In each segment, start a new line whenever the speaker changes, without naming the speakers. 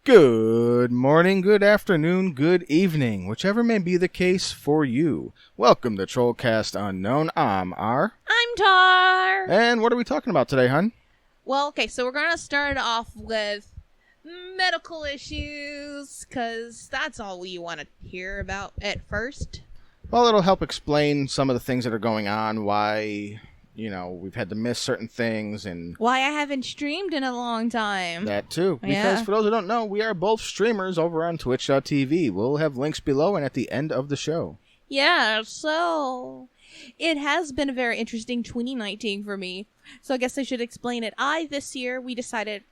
Good morning, good afternoon, good evening, whichever may be the case for you. Welcome to Trollcast Unknown. I'm R.
I'm Tar.
And what are we talking about today, hun?
Well, okay, so we're going to start off with medical issues, because that's all we want to hear about at first.
Well, it'll help explain some of the things that are going on, why, we've had to miss certain things, and
why I haven't streamed in a long time.
That too. Because for those who don't know, we are both streamers over on twitch.tv. We'll have links below and at the end of the show.
Yeah, so it has been a very interesting 2019 for me. So I guess I should explain it. This year, we decided...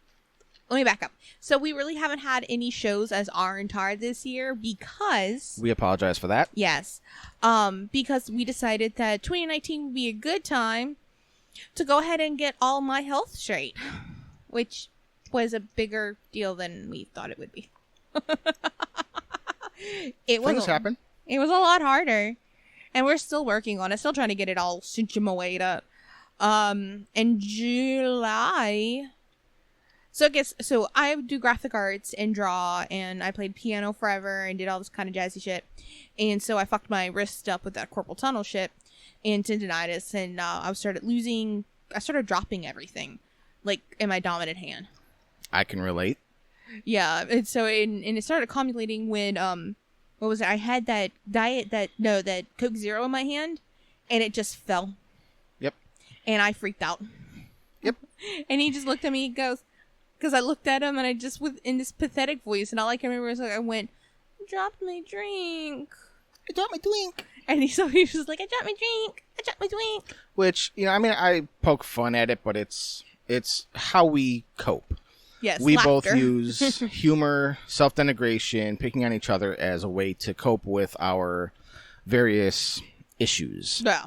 Let me back up. So we really haven't had any shows as R and Tar this year because...
We apologize for that.
Yes. Because we decided that 2019 would be a good time to go ahead and get all my health straight. Which was a bigger deal than we thought it would be.
Things happen.
It was a lot harder. And we're still working on it. Still trying to get it all situated up. In July... So I do graphic arts and draw, and I played piano forever and did all this kind of jazzy shit. And so I fucked my wrist up with that carpal tunnel shit and tendonitis, and I started dropping everything, like in my dominant hand.
I can relate.
Yeah, and so it started accumulating when what was it? I had that that Coke Zero in my hand, and it just fell.
Yep.
And I freaked out.
Yep.
And he just looked at me and goes. Because I looked at him and I just, in this pathetic voice, and all I can remember was I went, I dropped my drink.
I dropped my drink.
And he was like, I dropped my drink. I dropped my drink.
Which, I poke fun at it, but it's how we cope.
Yes,
we
laughter.
both use humor, self-denigration, picking on each other as a way to cope with our various issues.
Yeah.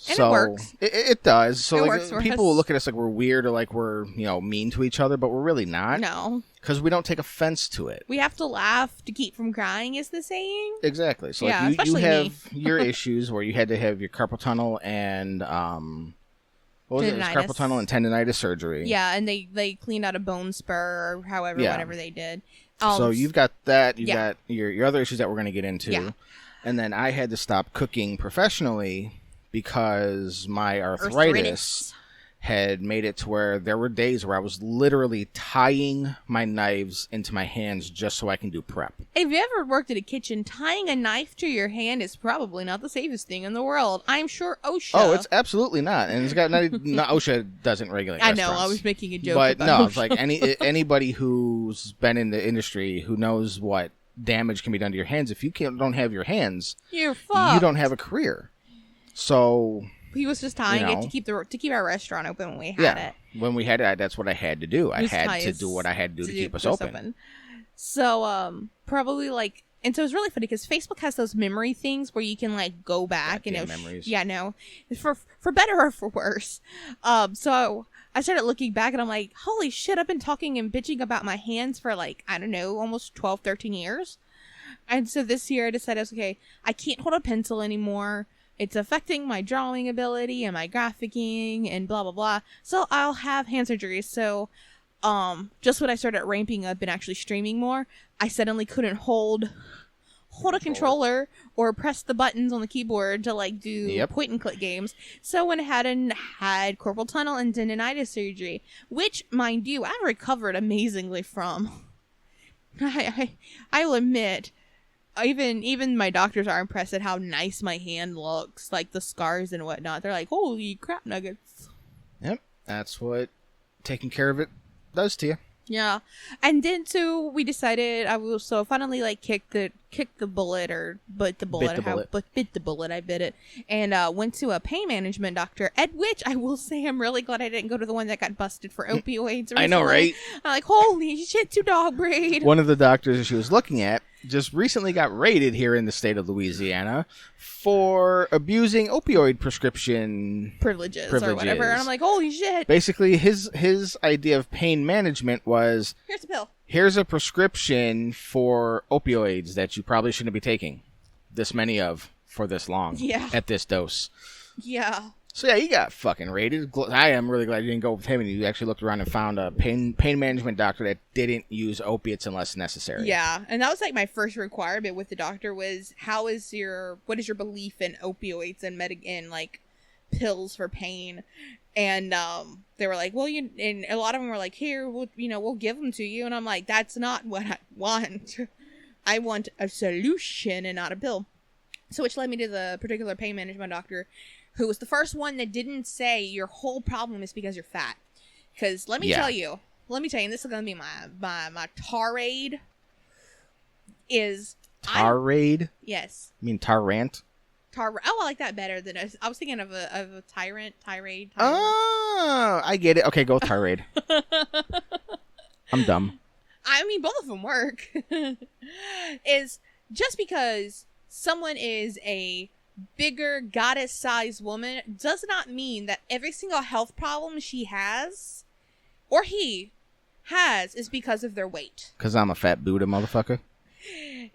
And
so
it works.
It does. So
it
like
works for
people
us.
will look at us like we're weird or like we're mean to each other, but we're really not.
No,
because we don't take offense to it.
We have to laugh to keep from crying, is the saying.
Exactly. So
yeah,
like you have
me.
your issues where you had to have your carpal tunnel and what was it? It was carpal tunnel and tendonitis surgery.
Yeah, and they cleaned out a bone spur or whatever they did.
So you've got that. You've got your other issues that we're going to get into.
Yeah.
And then I had to stop cooking professionally because my arthritis had made it to where there were days where I was literally tying my knives into my hands just so I can do prep.
If you ever worked in a kitchen, tying a knife to your hand is probably not the safest thing in the world. I'm sure OSHA...
Oh, it's absolutely not. And it's got not OSHA doesn't regulate
I
restaurants.
know, I was making a joke
but
about
no,
OSHA.
it's like anybody who's been in the industry who knows what damage can be done to your hands. If you don't have your hands,
you're fucked.
You don't have a career. So
he was just tying it to keep our restaurant open when we had it.
When we had it, that's what I had to do. I had to do what I had to do to keep us open.
So probably and so it's really funny because Facebook has those memory things where you can go back and
memories.
For better or for worse. So I started looking back and I'm like, holy shit, I've been talking and bitching about my hands for almost 12, 13 years. And so this year I decided, okay, I can't hold a pencil anymore. It's affecting my drawing ability and my graphicking and blah, blah, blah. So I'll have hand surgery. So just when I started ramping up and actually streaming more, I suddenly couldn't hold a controller or press the buttons on the keyboard to do point and click games. So I went ahead and had carpal tunnel and tendonitis surgery, which, mind you, I recovered amazingly from. I will admit, even my doctors are impressed at how nice my hand looks, the scars and whatnot. They're like, holy crap nuggets.
Yep, that's what taking care of it does to you.
Yeah, and then so we decided finally kick the bullet or bit the bullet. I bit it and went to a pain management doctor. At which I will say I'm really glad I didn't go to the one that got busted for opioids. Recently.
I know, right?
I'm like, holy shit, to dog breed.
One of the doctors she was looking at just recently got raided here in the state of Louisiana for abusing opioid prescription
privileges or whatever. And I'm like, holy shit.
Basically, his idea of pain management was,
here's a pill.
Here's a prescription for opioids that you probably shouldn't be taking this many of for this long at this dose.
Yeah.
So yeah, he got fucking raided. I am really glad you didn't go with him and you actually looked around and found a pain management doctor that didn't use opiates unless necessary.
Yeah, and that was like my first requirement with the doctor was what is your belief in opioids and like pills for pain? And they were like, well, and a lot of them were like, here, we'll give them to you. And I'm like, that's not what I want. I want a solution and not a pill. So which led me to the particular pain management doctor, who was the first one that didn't say your whole problem is because you're fat. Because let me tell you, and this is going to be my tirade is...
Tirade?
Yes.
You mean Tarrant?
I like that better than I was thinking of a tirade.
Oh, I get it. Okay, go with tirade. I'm dumb.
I mean, both of them work. Is just because someone is a bigger goddess-sized woman does not mean that every single health problem she has or he has is because of their weight.
Because I'm a fat Buddha motherfucker?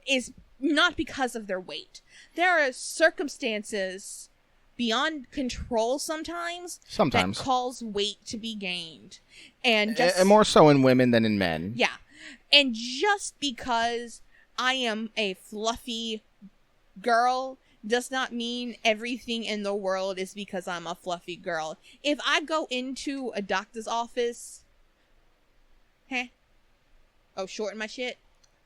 Is not because of their weight. There are circumstances beyond control sometimes that cause weight to be gained. And
more so in women than in men.
Yeah. And just because I am a fluffy girl does not mean everything in the world is because I'm a fluffy girl. If I go into a doctor's office, shorten my shit.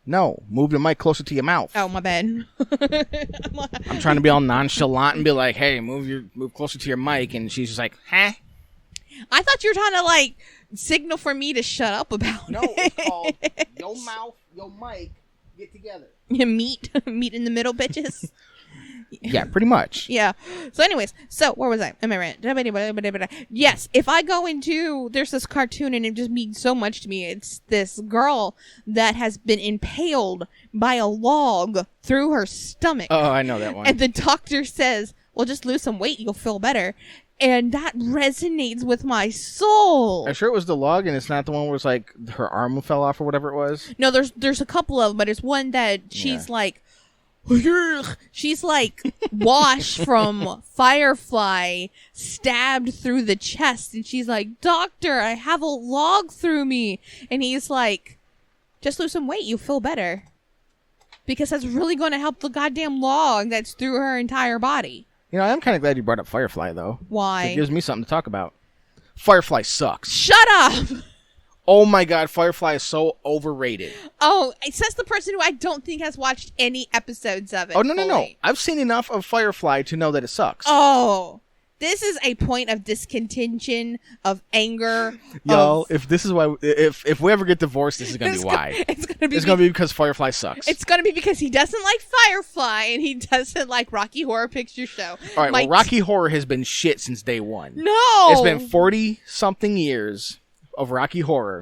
No, move the mic closer to your mouth.
Oh, my bad.
I'm trying to be all nonchalant and be like, hey, move closer to your mic. And she's just like, huh?
I thought you were trying to, like, signal for me to shut up about it.
No, it's called your mouth, your mic, get together.
Meet in the middle, bitches.
Yeah, pretty much.
Yeah. So anyways, where was I? Am I right? Yes, if I go into, there's this cartoon and it just means so much to me. It's this girl that has been impaled by a log through her stomach.
Oh, I know that one.
And the doctor says, well, just lose some weight, you'll feel better. And that resonates with my soul.
I'm sure it was the log and it's not the one where it's like her arm fell off or whatever it was.
No, there's a couple of them, but it's one that she's like, she's like Wash from Firefly stabbed through the chest, and she's like, doctor, I have a log through me. And he's like, just lose some weight, you'll feel better, because that's really going to help the goddamn log that's through her entire body.
You know, I'm kind of glad you brought up Firefly though.
Why?
It gives me something to talk about. Firefly sucks.
Shut up.
Oh my god, Firefly is so overrated.
Oh, it says the person who I don't think has watched any episodes of it.
Oh, no. I've seen enough of Firefly to know that it sucks.
Oh, this is a point of discontention, of anger.
Y'all, if this is why, if we ever get divorced, this is going to be why. It's going to be because Firefly sucks.
It's going to be because he doesn't like Firefly and he doesn't like Rocky Horror Picture Show.
All right, well, Rocky Horror has been shit since day one.
No!
It's been 40-something years of Rocky Horror.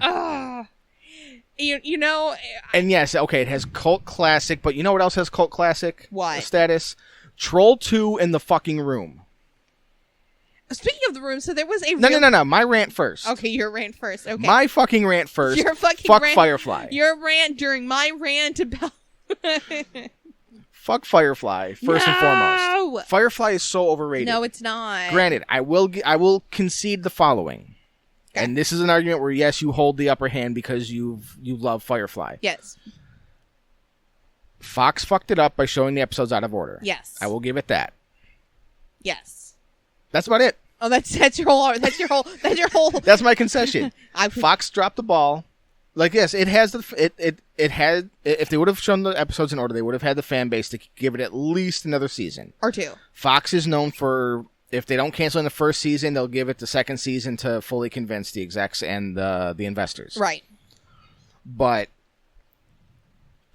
You know...
And yes, okay, it has cult classic, but you know what else has cult classic?
What?
Status? Troll 2 in the fucking room.
Speaking of the room, so there was a...
No. My rant first.
Okay, your rant first. Okay.
My fucking rant first.
Your fucking
Fuck
rant,
Firefly.
Your rant during my rant about...
Fuck Firefly, first and foremost. Firefly is so overrated.
No, it's not.
Granted, I will concede the following. Okay. And this is an argument where, yes, you hold the upper hand because you love Firefly.
Yes.
Fox fucked it up by showing the episodes out of order.
Yes.
I will give it that.
Yes.
That's about it.
Oh, that's your whole.
That's my concession. Fox dropped the ball. Like, yes, it has it had, if they would have shown the episodes in order, they would have had the fan base to give it at least another season
or two.
Fox is known for, if they don't cancel in the first season, they'll give it the second season to fully convince the execs and the investors.
Right.
But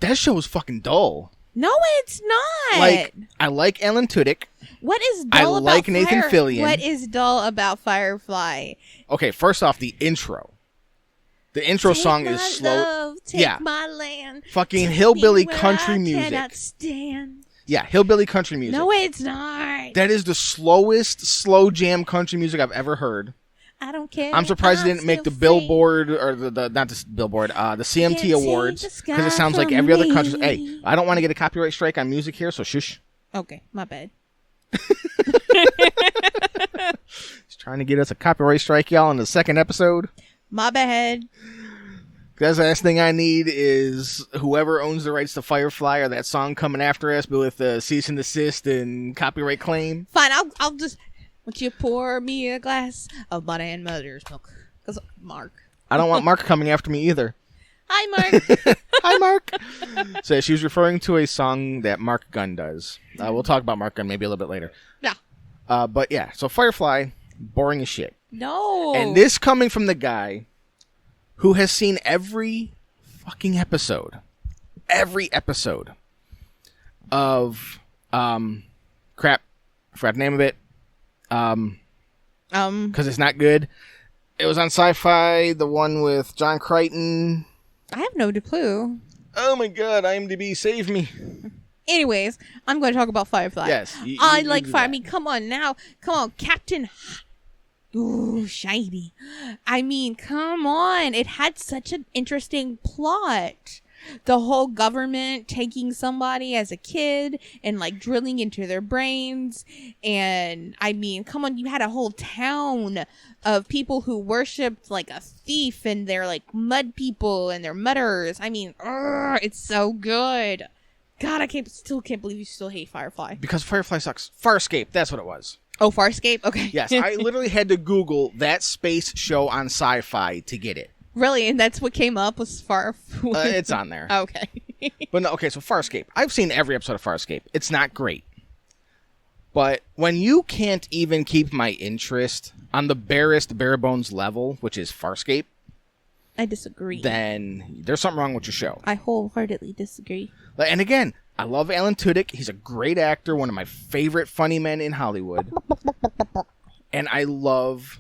that show was fucking dull.
No, it's not.
Like, I like Alan Tudyk.
What is dull about
like Nathan Fillion.
What is dull about Firefly?
Okay, first off, the intro. The intro song is slow.
Love, take my land.
Fucking hillbilly country music.
Cannot stand.
Yeah, hillbilly country music.
No, it's not.
That is the slowest slow jam country music I've ever heard.
I don't care.
I'm surprised it didn't make the Billboard, or the not the Billboard, the CMT Awards, because it sounds like every other country. Hey, I don't want to get a copyright strike on music here, so shush.
Okay, my bad.
He's trying to get us a copyright strike, y'all, in the second episode.
My bad.
That's the last thing I need is whoever owns the rights to Firefly or that song coming after us, but with cease and desist and copyright claim.
Fine, I'll just... Would you pour me a glass of butter and mother's milk? Because Mark.
I don't want Mark coming after me either.
Hi, Mark.
Hi, Mark. So she was referring to a song that Mark Gunn does. We'll talk about Mark Gunn maybe a little bit later.
Yeah.
But yeah, so Firefly, boring as shit.
No.
And this coming from the guy who has seen every fucking episode. Every episode of, crap, I forgot the name of it. Because it's not good. It was on Sci-Fi, the one with John Crichton.
I have no clue.
Oh my god, IMDb, save me.
Anyways, I'm going to talk about Firefly.
Yes.
I like Firefly. I mean, come on now. Come on, Captain... Ooh, shiny. I mean, come on. It had such an interesting plot. The whole government taking somebody as a kid and like drilling into their brains. And I mean, come on, you had a whole town of people who worshipped like a thief and they're like mud people and they're mudders. I mean, it's so good. God, I still can't believe you still hate Firefly.
Because Firefly sucks. Farscape, that's what it was.
Oh, Farscape? Okay.
Yes, I literally had to Google that space show on Sci-Fi to get it.
Really? And that's what came up was
It's on there.
Okay.
But no, okay, so Farscape. I've seen every episode of Farscape. It's not great. But when you can't even keep my interest on the bare bones level, which is Farscape,
I disagree.
Then there's something wrong with your show.
I wholeheartedly disagree.
And again, I love Alan Tudyk. He's a great actor, one of my favorite funny men in Hollywood. And I love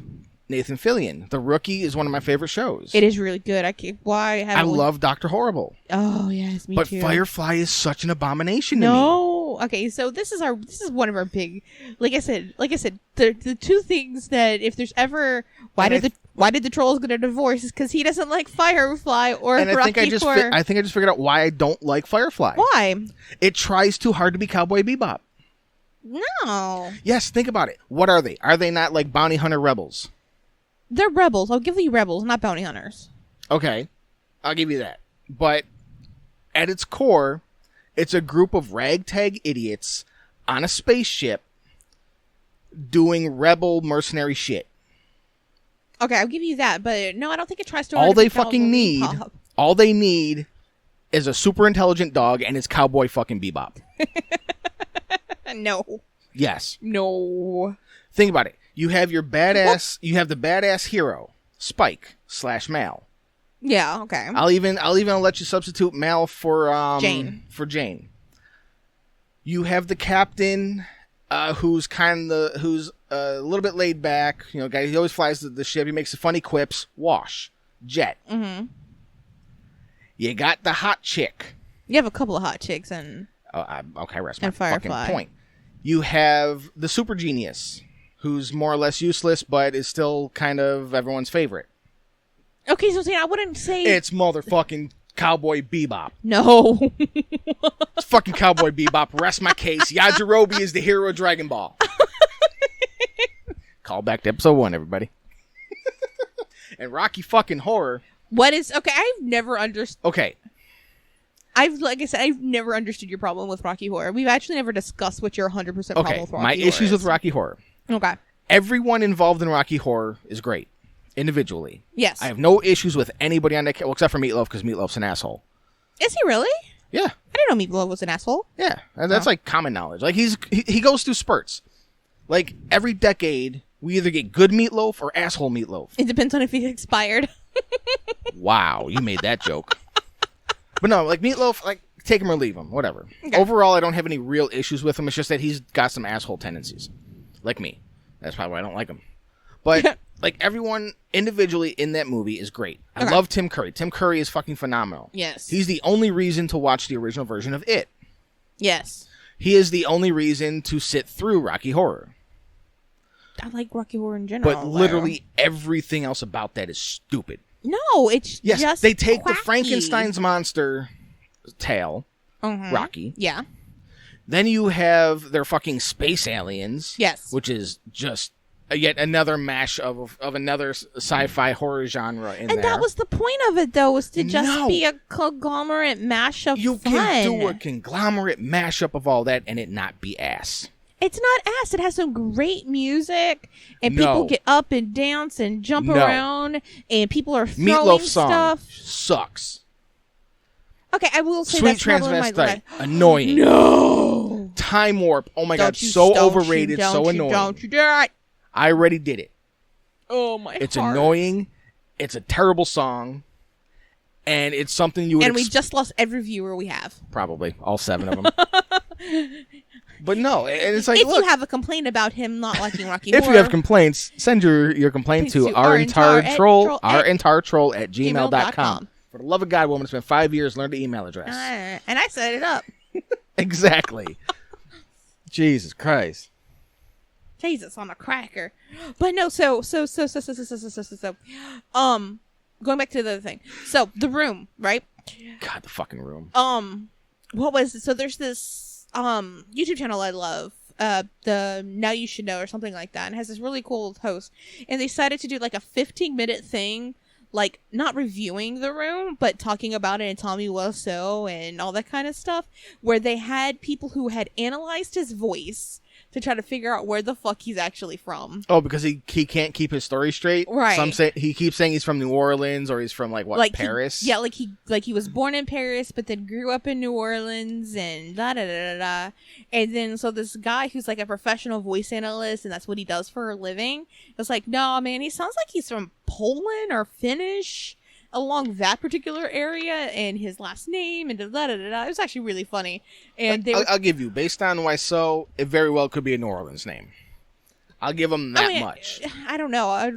Nathan Fillion. The Rookie is one of my favorite shows.
It is really good. I
love Dr. Horrible.
Oh, yes, me too.
But Firefly is such an abomination to me.
No. Okay, so this is one of our big, like I said, the two things that if there's ever why did the trolls get a divorce is because he doesn't like Firefly or
and
Rocky Horror.
I think I just figured out why I don't like Firefly.
Why?
It tries too hard to be Cowboy Bebop.
No.
Yes, think about it. What are they? Are they not like bounty hunter rebels?
They're rebels. I'll give you rebels, not bounty hunters.
Okay, I'll give you that. But at its core, it's a group of ragtag idiots on a spaceship doing rebel mercenary shit.
Okay, I'll give you that, but no, I don't think it tries to.
All they need is a super intelligent dog and it's Cowboy fucking Bebop.
No.
Yes.
No.
Think about it. You have your badass. You have the badass hero, Spike / Mal.
Yeah. Okay.
I'll even let you substitute Mal for
Jane.
You have the captain, who's a little bit laid back. You know, guy. He always flies the ship. He makes the funny quips. Wash. Jet.
Mm-hmm.
You got the hot chick.
You have a couple of hot chicks and.
Okay, rest my fucking point. You have the super genius, who's more or less useless, but is still kind of everyone's favorite.
Okay, so I wouldn't say...
It's motherfucking Cowboy Bebop.
No.
It's fucking Cowboy Bebop. Rest my case. Yajirobe is the hero of Dragon Ball. Call back to episode 1, everybody. And Rocky fucking Horror.
What is... Okay, I've never understood...
Okay.
Like I said, I've never understood your problem with Rocky Horror. We've actually never discussed what your 100% problem with Rocky Horror is.
My issues with Rocky Horror.
Okay.
Everyone involved in Rocky Horror is great. Individually.
Yes.
I have no issues with anybody on that... Well, except for Meatloaf, because Meatloaf's an asshole.
Is he really?
Yeah.
I didn't know Meatloaf was an asshole.
Yeah. That's like common knowledge. Like, he goes through spurts. Like, every decade, we either get good Meatloaf or asshole Meatloaf.
It depends on if he's expired.
Wow, you made that joke. But no, like Meatloaf, like take him or leave him, whatever.
Okay.
Overall, I don't have any real issues with him. It's just that he's got some asshole tendencies, like me. That's probably why I don't like him. But like everyone individually in that movie is great. I love Tim Curry. Tim Curry is fucking phenomenal.
Yes.
He's the only reason to watch the original version of It.
Yes.
He is the only reason to sit through Rocky Horror.
I like Rocky Horror in general.
But literally everything else about that is stupid.
No, it's just
they take
quacky.
the Frankenstein's monster tale, Rocky.
Yeah.
Then you have their fucking space aliens.
Yes.
Which is just Yet another mash of another sci-fi horror genre in there.
And that was the point of it, though, was to just be a conglomerate mash of
You
fun.
can do a conglomerate mashup of all that and it not be ass.
It's not ass. It has some great music, and people get up and dance and jump around, and people are throwing
Meatloaf
stuff.
Song sucks.
Okay, I will say
Sweet
that's probably my
Transvestite, annoying.
No.
Time Warp, oh my god, so overrated, so annoying.
Don't you dare!
I already did it.
Oh my!
It's annoying. It's a terrible song, and it's something you would.
And we just lost every viewer we have.
Probably all 7 of them. But no, and it's like,
if
look,
you have a complaint about him not liking Rocky
if
Horror,
you have complaints, send your complaint to ourentartroll at gmail.com. For the love of God, woman, it's been 5 years. Learn the email address.
And I set it up.
Exactly. Jesus Christ.
Jesus on a cracker. But no, so going back to the other thing. So the room, right?
God, the fucking room.
What was it? So there's this YouTube channel I love, the Now You Should Know or something like that, and it has this really cool host, and they decided to do like a 15-minute thing, like not reviewing the room but talking about it and Tommy Wiseau and all that kind of stuff, where they had people who had analyzed his voice to try to figure out where the fuck he's actually from.
Oh, because he can't keep his story straight.
Right.
Some say he keeps saying he's from New Orleans or he's from Paris.
He was born in Paris but then grew up in New Orleans and da da da da da. And then so this guy who's like a professional voice analyst and that's what he does for a living, was like, no man, he sounds like he's from Poland or Finnish, along that particular area, and his last name and da da da da. It was actually really funny. And
I'll give you, based on Wiseau, it very well could be a New Orleans name. I'll give him that much.
I don't know. I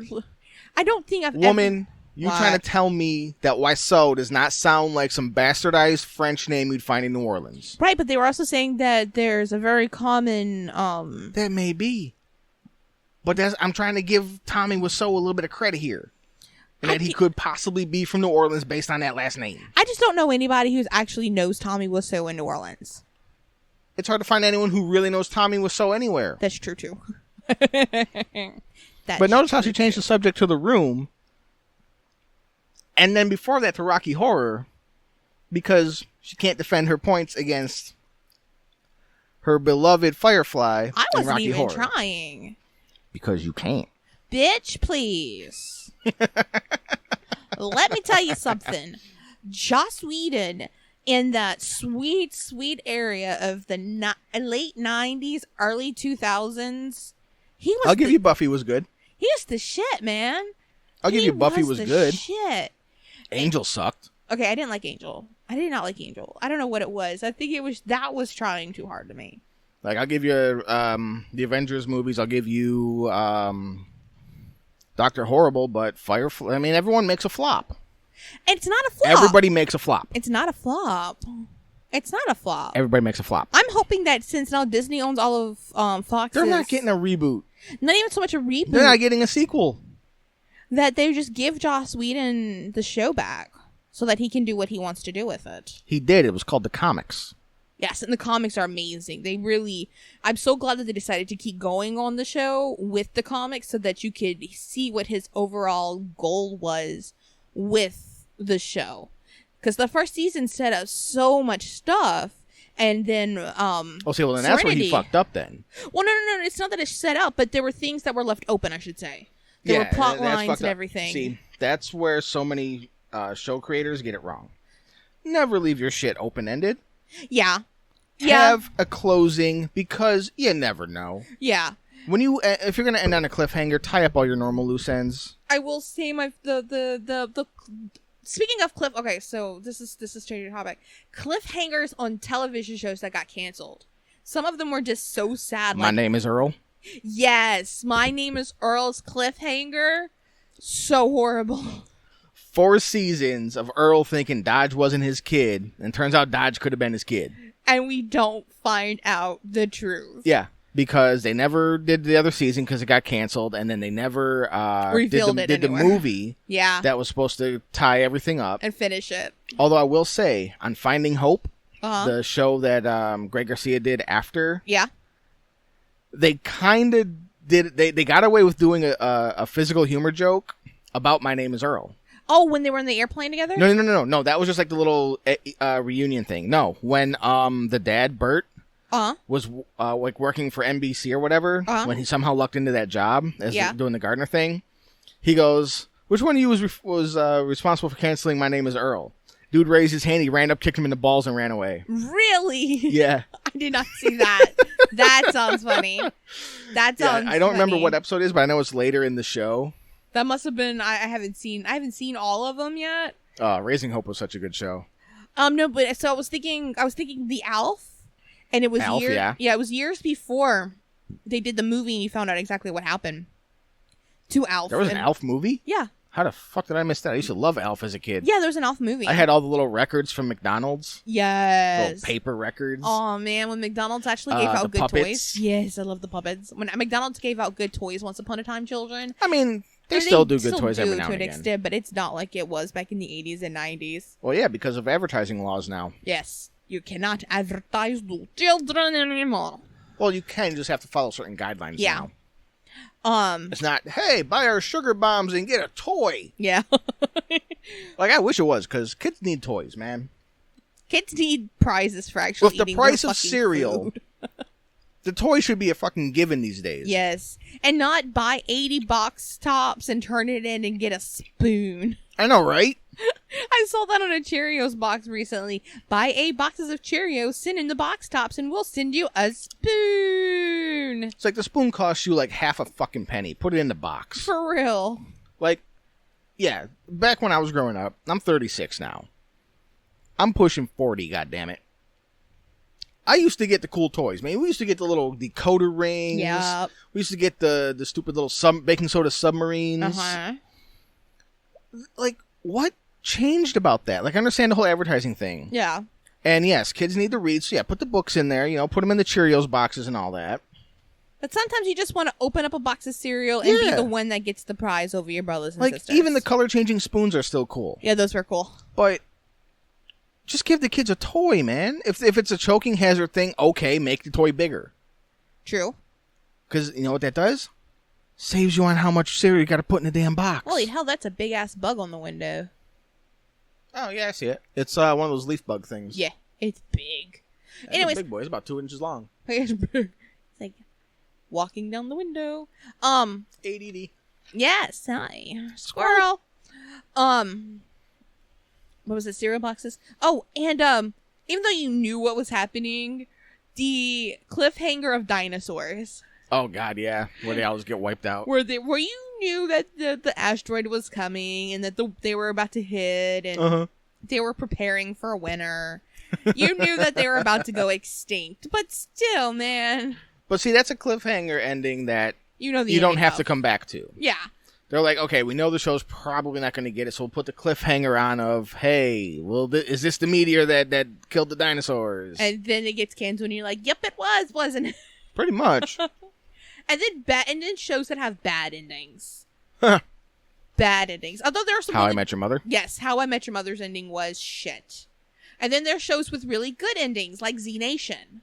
don't think I've
Woman, you trying to tell me that Wiseau does not sound like some bastardized French name you'd find in New Orleans?
Right, but they were also saying that there's a very common
That may be. But I'm trying to give Tommy Wiseau a little bit of credit here. And that he could possibly be from New Orleans based on that last name.
I just don't know anybody who actually knows Tommy Wiseau in New Orleans.
It's hard to find anyone who really knows Tommy Wiseau anywhere.
That's true, too.
But notice how she changed the subject to the room. And then before that to Rocky Horror. Because she can't defend her points against her beloved Firefly
I wasn't
Rocky
even
Horror.
trying.
Because you can't.
Bitch, please. Let me tell you something. Joss Whedon, in that sweet, sweet area of the late 90s, early 2000s, he was.
I'll give you Buffy was good.
He was the shit, man.
I'll give you Buffy was good.
Shit.
Angel sucked.
Okay, I didn't like Angel. I did not like Angel. I don't know what it was. I think that was trying too hard to me.
Like, I'll give you the Avengers movies. I'll give you Dr. Horrible, but Firefly. I mean, everyone makes a flop.
It's not a flop.
Everybody makes a flop.
It's not a flop. It's not a flop.
Everybody makes a flop.
I'm hoping that since now Disney owns all of Fox,
they're not getting a reboot.
Not even so much a reboot.
They're not getting a sequel.
That they just give Joss Whedon the show back so that he can do what he wants to do with it.
He did. It was called The Comics.
Yes, and the comics are amazing. I'm so glad that they decided to keep going on the show with the comics so that you could see what his overall goal was with the show. Because the first season set up so much stuff, and then
then that's where
Serenity.
he fucked up then.
Well, no, it's not that it's set up, but there were things that were left open, I should say. There were plot lines and everything.
See, that's where so many show creators get it wrong. Never leave your shit open-ended.
Yeah.
Have a closing, because you never know.
Yeah.
When if you're gonna end on a cliffhanger, tie up all your normal loose ends.
I will say the speaking of okay, so this is changing topic. Cliffhangers on television shows that got canceled. Some of them were just so sad.
My Name is Earl.
Yes, My Name is Earl's cliffhanger. So horrible.
4 seasons of Earl thinking Dodge wasn't his kid, and turns out Dodge could have been his kid.
And we don't find out the truth.
Yeah, because they never did the other season because it got canceled, and then they never did the movie that was supposed to tie everything up.
And finish it.
Although I will say, on Finding Hope, the show that Greg Garcia did after,
yeah,
they kind of they got away with doing a physical humor joke about My Name is Earl.
Oh, when they were in the airplane together?
No. That was just like the little reunion thing. No, when the dad Bert was like working for NBC or whatever, when he somehow lucked into that job as doing the gardener thing, he goes, "Which one of you was responsible for canceling My Name is Earl?" Dude raised his hand, he ran up, kicked him in the balls, and ran away.
Really?
Yeah.
I did not see that. That sounds funny.
I don't remember what episode it is, but I know it's later in the show.
That must have been. I haven't seen all of them yet.
Raising Hope was such a good show.
No, but so I was thinking the Alf, and it was
Alf,
it was years before they did the movie, and you found out exactly what happened to Alf.
There was an Alf movie?
Yeah.
How the fuck did I miss that? I used to love Alf as a kid.
Yeah, there was an Alf movie.
I had all the little records from McDonald's.
Yes.
Little paper records.
Oh, man, when McDonald's actually gave out good
puppets.
toys. Yes, I love the puppets. When McDonald's gave out good toys once upon a time, children.
I mean, they still do good toys every now and again.
Extent, but it's not like it was back in the 80s and 90s.
Well, yeah, because of advertising laws now.
Yes. You cannot advertise to children anymore.
Well, you can. You just have to follow certain guidelines now. It's not, hey, buy our sugar bombs and get a toy.
Yeah.
Like, I wish it was, because kids need toys, man.
Kids need prizes for actually eating
with the price
their
of cereal,
food.
The toy should be a fucking given these days.
Yes. And not buy 80 box tops and turn it in and get a spoon.
I know, right?
I saw that on a Cheerios box recently. Buy 8 boxes of Cheerios, send in the box tops, and we'll send you a spoon.
It's like the spoon costs you like half a fucking penny. Put it in the box.
For real.
Like, yeah, back when I was growing up, I'm 36 now. I'm pushing 40, goddammit. I used to get the cool toys, man. We used to get the little decoder rings.
Yeah.
We used to get the stupid little baking soda submarines.
Uh-huh.
Like, what changed about that? Like, I understand the whole advertising thing.
Yeah.
And yes, kids need to read, so yeah, put the books in there, put them in the Cheerios boxes and all that.
But sometimes you just want to open up a box of cereal and be the one that gets the prize over your brothers and sisters.
Like, even the color-changing spoons are still cool.
Yeah, those were cool.
But just give the kids a toy, man. If it's a choking hazard thing, okay, make the toy bigger.
True.
Because you know what that does? Saves you on how much cereal you got to put in the damn box.
Holy hell, that's a big-ass bug on the window.
Oh, yeah, I see it. It's one of those leaf bug things.
Yeah, it's big.
Yeah,
Anyways.
It's a big boy. It's about 2 inches long.
It's like walking down the window.
ADD.
Yes, hi. Squirrel. What was it? Cereal boxes? Oh, and even though you knew what was happening, the cliffhanger of dinosaurs.
Oh God, yeah. Where they always get wiped out.
Where you knew that the asteroid was coming and that they were about to hit and they were preparing for winter. You knew that they were about to go extinct, but still, man.
But see, that's a cliffhanger ending that
you
don't have to come back to.
Yeah.
They're like, okay, we know the show's probably not going to get it, so we'll put the cliffhanger on of, hey, well, is this the meteor that killed the dinosaurs?
And then it gets canceled, and you're like, yep, it was, wasn't it?
Pretty much.
And then shows that have bad endings.
Huh.
Bad endings. Although there are some.
How I Met Your Mother?
Yes, How I Met Your Mother's ending was shit. And then there are shows with really good endings, like Z Nation.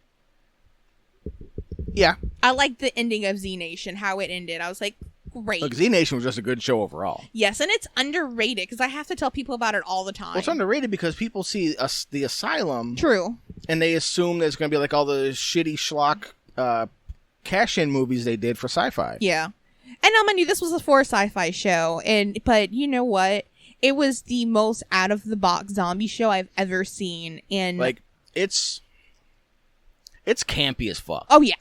Yeah.
I like the ending of Z Nation, how it ended. I was like, great.
Look, Z Nation was just a good show overall.
Yes, and it's underrated because I have to tell people about it all the time.
Well, it's underrated because people see the Asylum.
True. And
they assume that it's going to be like all the shitty schlock cash-in movies they did for Sci-Fi.
Yeah. And I knew this was a Sci-Fi show, but you know what? It was the most out-of-the-box zombie show I've ever seen. And
like, it's campy as fuck.
Oh, yeah.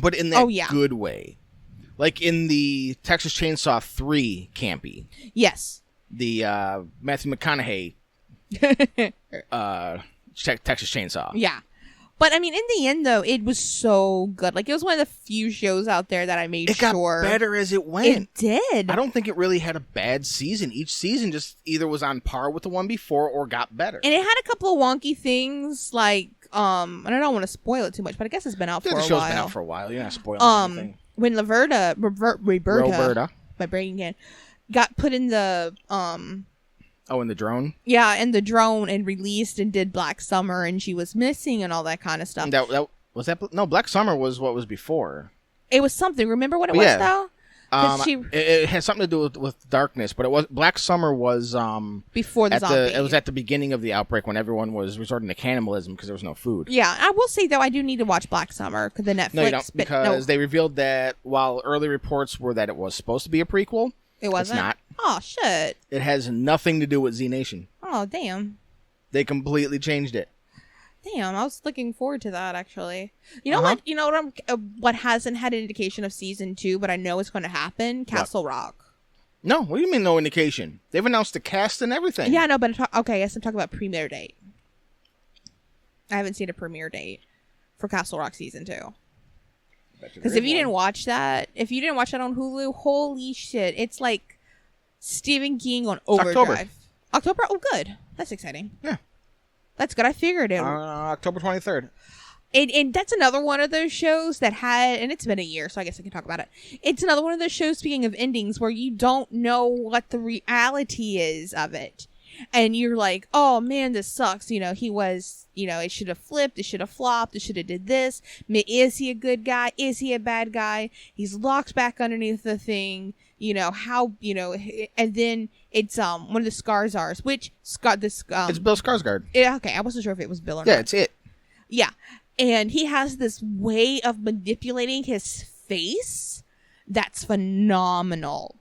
But in that good way. Like in the Texas Chainsaw 3 campy.
Yes.
The Matthew McConaughey Texas Chainsaw.
Yeah. But, I mean, in the end, though, it was so good. Like, it was one of the few shows out there that I made sure.
It got better as it went.
It did.
I don't think it really had a bad season. Each season just either was on par with the one before or got better.
And it had a couple of wonky things, like, and I don't want to spoil it too much, but I guess it's been out for a while.
The show's been out for a while. You're not spoiling anything.
When Roberta, my brain again, got put in the,
in the drone?
Yeah, in the drone and released and did Black Summer and she was missing and all that kind of stuff.
No, Black Summer was what was before.
It was something. Remember what it was though?
It had something to do with darkness, but it was Black Summer was
before the zombie.
It was at the beginning of the outbreak when everyone was resorting to cannibalism because there was no food.
Yeah, I will say though, I do need to watch Black Summer because the Netflix.
No, you don't, because they revealed that while early reports were that it was supposed to be a prequel,
it wasn't.
It's not.
Oh shit!
It has nothing to do with Z Nation.
Oh damn!
They completely changed it.
Damn, I was looking forward to that actually. You know what? You know what? What hasn't had an indication of season 2, but I know it's going to happen. Castle Rock.
No, what do you mean no indication? They've announced the cast and everything.
Yeah, no, but okay, yes, I'm talking about premiere date. I haven't seen a premiere date for Castle Rock season 2. Because if you didn't watch that on Hulu, holy shit, it's like Stephen King on overdrive. October? Oh, good. That's exciting.
Yeah.
That's good. I figured it.
October 23rd.
And that's another one of those shows that had, and it's been a year, so I guess I can talk about it. It's another one of those shows, speaking of endings, where you don't know what the reality is of it. And you're like, oh man, this sucks. He was, it should have flipped. It should have flopped. It should have did this. Is he a good guy? Is he a bad guy? He's locked back underneath the thing. And then it's one of the Skarsgårds, which it's
Bill Skarsgård.
Yeah, okay, I wasn't sure if it was Bill or not.
Yeah, it's it.
Yeah, and he has this way of manipulating his face that's phenomenal.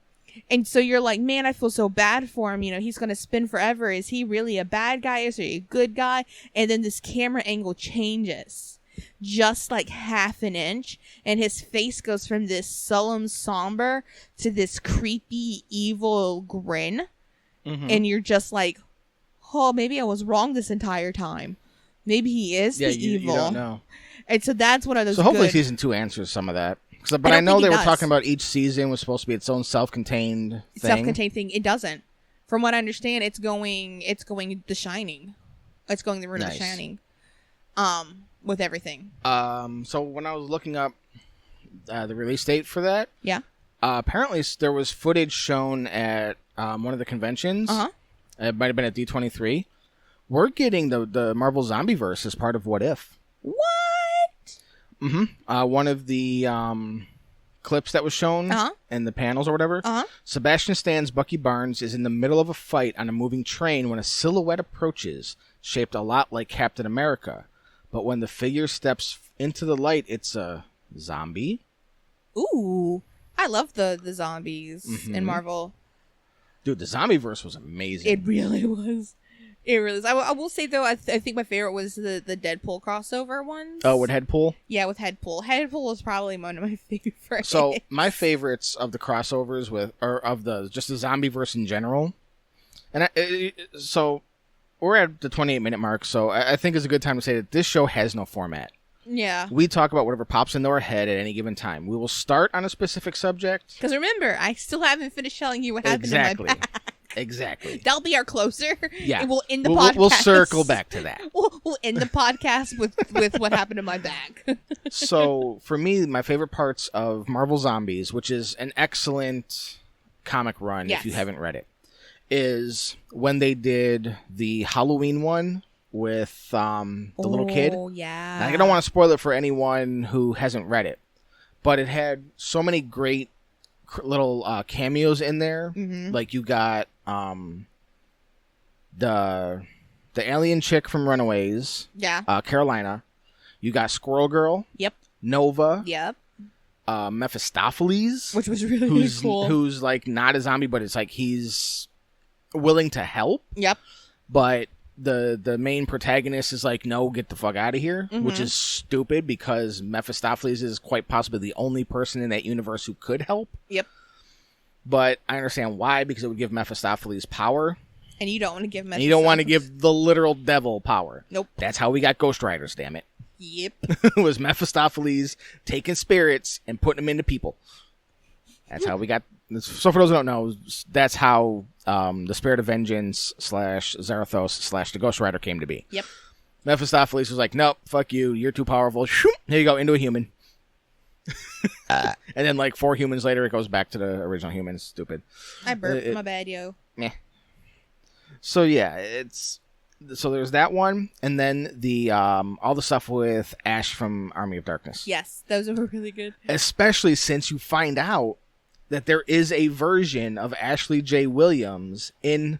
And so you're like, man, I feel so bad for him. He's going to spin forever. Is he really a bad guy? Is he a good guy? And then this camera angle changes just like half an inch. And his face goes from this solemn somber to this creepy, evil grin. Mm-hmm. And you're just like, oh, maybe I was wrong this entire time. Maybe he is the evil.
You don't know.
And so that's one of those.
So hopefully season 2 answers some of that. But I know they were talking about each season was supposed to be its own self-contained thing.
It doesn't. From what I understand, it's going The Shining. It's going the route of Shining. With everything.
So when I was looking up the release date for that,
yeah.
Apparently there was footage shown at one of the conventions. It might have been at D23. We're getting the Marvel Zombieverse as part of What If.
What?
Mm-hmm. One of the clips that was shown in the panels or whatever, Sebastian Stan's Bucky Barnes is in the middle of a fight on a moving train when a silhouette approaches, shaped a lot like Captain America. But when the figure steps into the light, it's a zombie.
Ooh. I love the zombies in Marvel.
Dude, the Zombieverse was amazing.
It really was. It really is. I will say, though, I think my favorite was the Deadpool crossover ones.
Oh, with Headpool?
Yeah, with Headpool. Headpool was probably one of my favorites.
So, my favorites of the crossovers of the Zombieverse in general. And so, we're at the 28-minute mark, so I think it's a good time to say that this show has no format.
Yeah.
We talk about whatever pops into our head at any given time. We will start on a specific subject.
Because remember, I still haven't finished telling you what happened in my back.
Exactly.
That'll be our closer.
Yeah.
And we'll end the podcast.
We'll circle back to that.
We'll end the podcast with what happened in my back.
So, for me, my favorite parts of Marvel Zombies, which is an excellent comic run if you haven't read it, is when they did the Halloween one with the little kid.
Oh, yeah.
Now, I don't want to spoil it for anyone who hasn't read it, but it had so many great little cameos in there. Like you got the alien chick from Runaways, Carolina. You got Squirrel Girl, Nova, Mephistopheles,
which was really cool.
Who's like not a zombie, but it's like he's willing to help. But the main protagonist is like, no, get the fuck out of here, which is stupid because Mephistopheles is quite possibly the only person in that universe who could help. But I understand why, because it would give Mephistopheles power.
And you don't want to give
Mephistopheles. And you don't want to give the literal devil power.
Nope.
That's how we got Ghost Riders, damn it.
Yep.
It was Mephistopheles taking spirits and putting them into people. That's how we got... So for those who don't know, that's how the Spirit of Vengeance / Zarathos / the Ghost Rider came to be.
Yep.
Mephistopheles was like, nope, fuck you, you're too powerful. Shoop, here you go, into a human. And then like 4 humans later, it goes back to the original humans. Stupid.
I burped. My bad, yo.
Meh. So yeah, it's so there's that one, and then the all the stuff with Ash from Army of Darkness.
Yes, those are really good.
Especially since you find out that there is a version of Ashley J. Williams in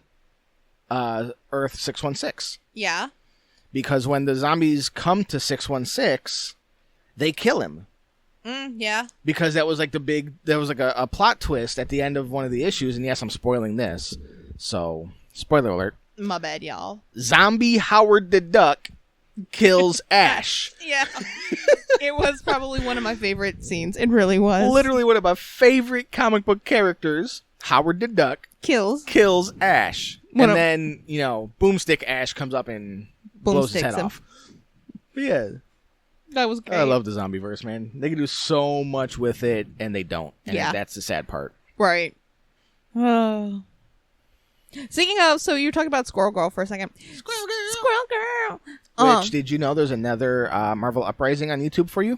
Earth 616.
Yeah.
Because when the zombies come to 616, they kill him.
Yeah.
Because that was like a plot twist at the end of one of the issues, and yes, I'm spoiling this. So, spoiler alert.
My bad, y'all.
Zombie Howard the Duck kills Ash.
Yeah. It was probably one of my favorite scenes. It really was.
Literally one of my favorite comic book characters, Howard the Duck, kills Ash. Then, Boomstick Ash comes up and blows his head off. But yeah.
That was great.
I love the Zombieverse, man. They can do so much with it, and they don't. And that's the sad part.
Right. Oh. Speaking of, so you were talking about Squirrel Girl for a second. Squirrel Girl!
Rich, did you know there's another Marvel Uprising on YouTube for you?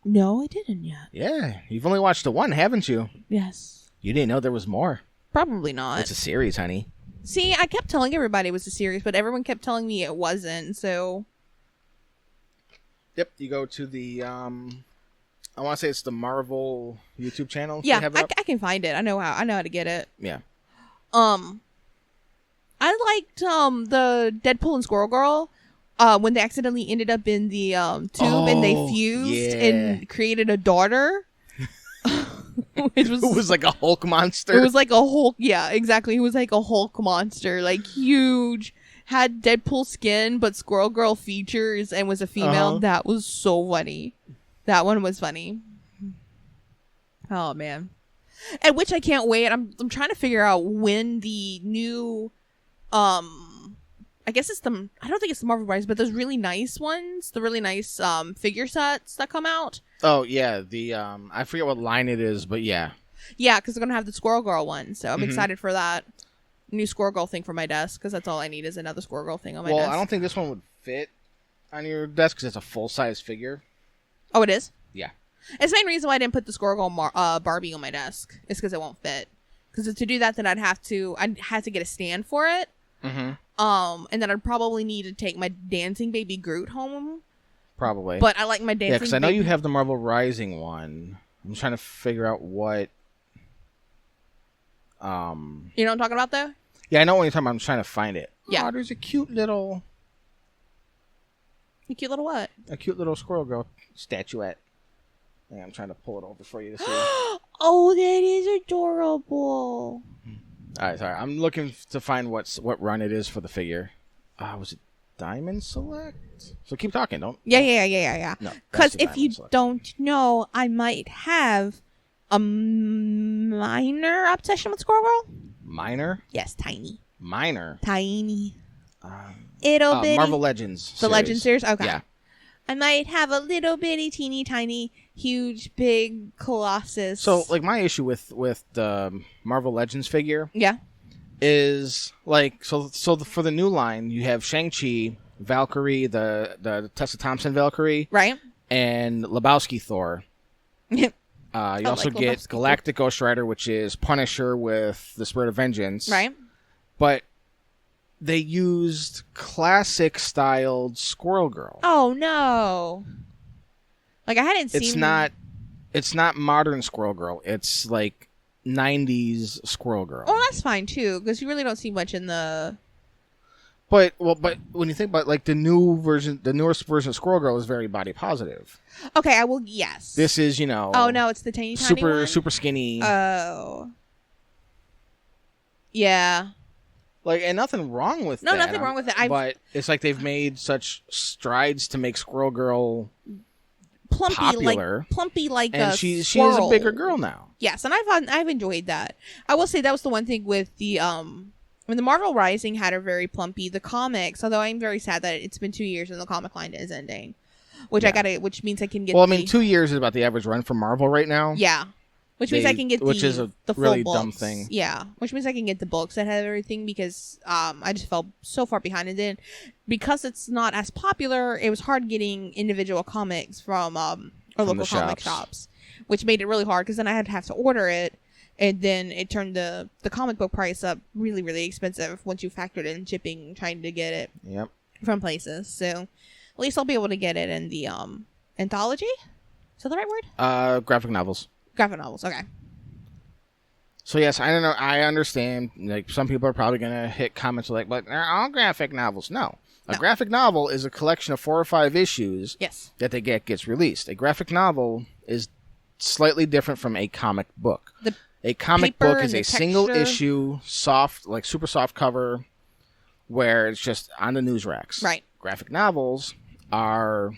No, I didn't yet.
Yeah. You've only watched the one, haven't you?
Yes.
You didn't know there was more?
Probably not.
It's a series, honey.
See, I kept telling everybody it was a series, but everyone kept telling me it wasn't, so...
Yep, you go to the, I want to say it's the Marvel YouTube channel.
Yeah, I can find it. I know how to get it.
Yeah.
I liked the Deadpool and Squirrel Girl when they accidentally ended up in the tube and they fused and created a daughter. It was
like a Hulk monster.
It was like a Hulk. Yeah, exactly. It was like a Hulk monster, like huge. Had Deadpool skin, but Squirrel Girl features and was a female. Uh-huh. That was so funny. That one was funny. Oh man. At which I can't wait. I'm trying to figure out when the new I guess it's I don't think it's the Marvel Rise, but those really nice ones, the really nice figure sets that come out.
Oh yeah, the I forget what line it is, but yeah.
Yeah, because they're gonna have the Squirrel Girl one, so I'm excited for that new Squirrel Girl thing for my desk, because that's all I need is another Squirrel Girl thing on my desk.
Well, I don't think this one would fit on your desk because it's a full size figure.
Oh, it is?
Yeah.
It's the main reason why I didn't put the Squirrel Girl Barbie on my desk. Is because it won't fit. Because to do that, then I'd have to get a stand for it. Mm-hmm. And then I'd probably need to take my dancing baby Groot home.
Probably.
But I like my dancing.
Yeah, because I know you have the Marvel Rising one. I'm trying to figure out what.
You know what I'm talking about, though?
Yeah, I know what you're talking about. I'm trying to find it.
Yeah.
Oh, there's a cute little.
A cute little what?
A cute little Squirrel Girl statuette. Yeah, I'm trying to pull it over for you to see.
Oh, that is adorable.
All right, sorry. I'm looking to find what run it is for the figure. Was it Diamond Select? So keep talking, don't.
Yeah.
No,
because if you don't know, I might have a minor obsession with Squirrel Girl.
Minor?
Yes, tiny.
Minor.
Tiny. It'll be
Marvel Legends.
The Legends series. Okay.
Yeah.
I might have a little bitty, teeny, tiny, huge, big Colossus.
So, like, my issue with the Marvel Legends figure,
yeah,
is like so for the new line, you have Shang-Chi, Valkyrie, the Tessa Thompson Valkyrie,
right,
and Lebowski Thor. You also get Lebowski Galactic Ghost Rider, which is Punisher with the Spirit of Vengeance,
right?
But they used classic styled Squirrel Girl.
Oh no! Like I hadn't seen.
It's not modern Squirrel Girl. It's like 90s Squirrel Girl.
Oh, that's fine too, because you really don't see much in the.
But when you think about like the newest version of Squirrel Girl is very body positive.
Okay, yes.
This is
Oh no, it's the tiny one?
super skinny.
Oh. Yeah.
Like, and nothing wrong with that.
No, nothing wrong with it.
But it's like they've made such strides to make Squirrel Girl
plumpy,
popular.
Plumpy like
and
a
she is
squirrel.
A bigger girl now.
Yes, and I've enjoyed that. I will say that was the one thing with the when the Marvel Rising had her very plumpy, the comics, although I'm very sad that it's been 2 years and the comic line is ending. Which means I can get.
Well, I mean, 2 years is about the average run for Marvel right now.
Yeah. Which means I can get
which is a
the full
really
books.
dumb thing.
Yeah, which means I can get the books that have everything because I just fell so far behind. And then because it's not as popular, it was hard getting individual comics from our local comic shops, which made it really hard because then I had to have to order it. And then it turned the comic book price up really, really expensive once you factored in shipping, trying to get it from places. So at least I'll be able to get it in the anthology. Is that the right word?
Graphic novels.
Graphic novels, okay.
So yes, I don't know. I understand. Like some people are probably gonna hit comments like, "But they're all graphic novels." No, a graphic novel is a collection of 4 or 5 issues.
Yes.
That they gets released. A graphic novel is slightly different from a comic book. A comic book is a single issue, soft, like super soft cover, where it's just on the news racks.
Right.
Graphic novels are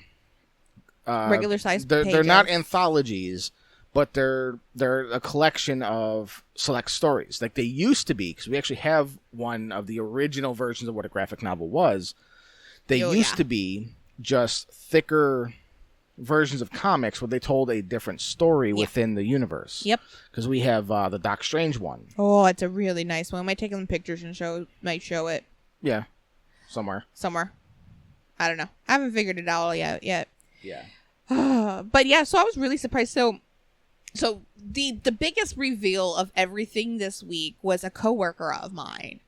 regular size pages.
They're not anthologies, but they're a collection of select stories. Like they used to be, because we actually have one of the original versions of what a graphic novel was. They used to be just thicker versions of comics where they told a different story within the universe.
Yep.
Because we have the Doc Strange one.
Oh, it's a really nice one. I might take them pictures and might show it.
Yeah. Somewhere.
I don't know. I haven't figured it out yet.
Yeah.
But yeah, so I was really surprised. So the biggest reveal of everything this week was a coworker of mine.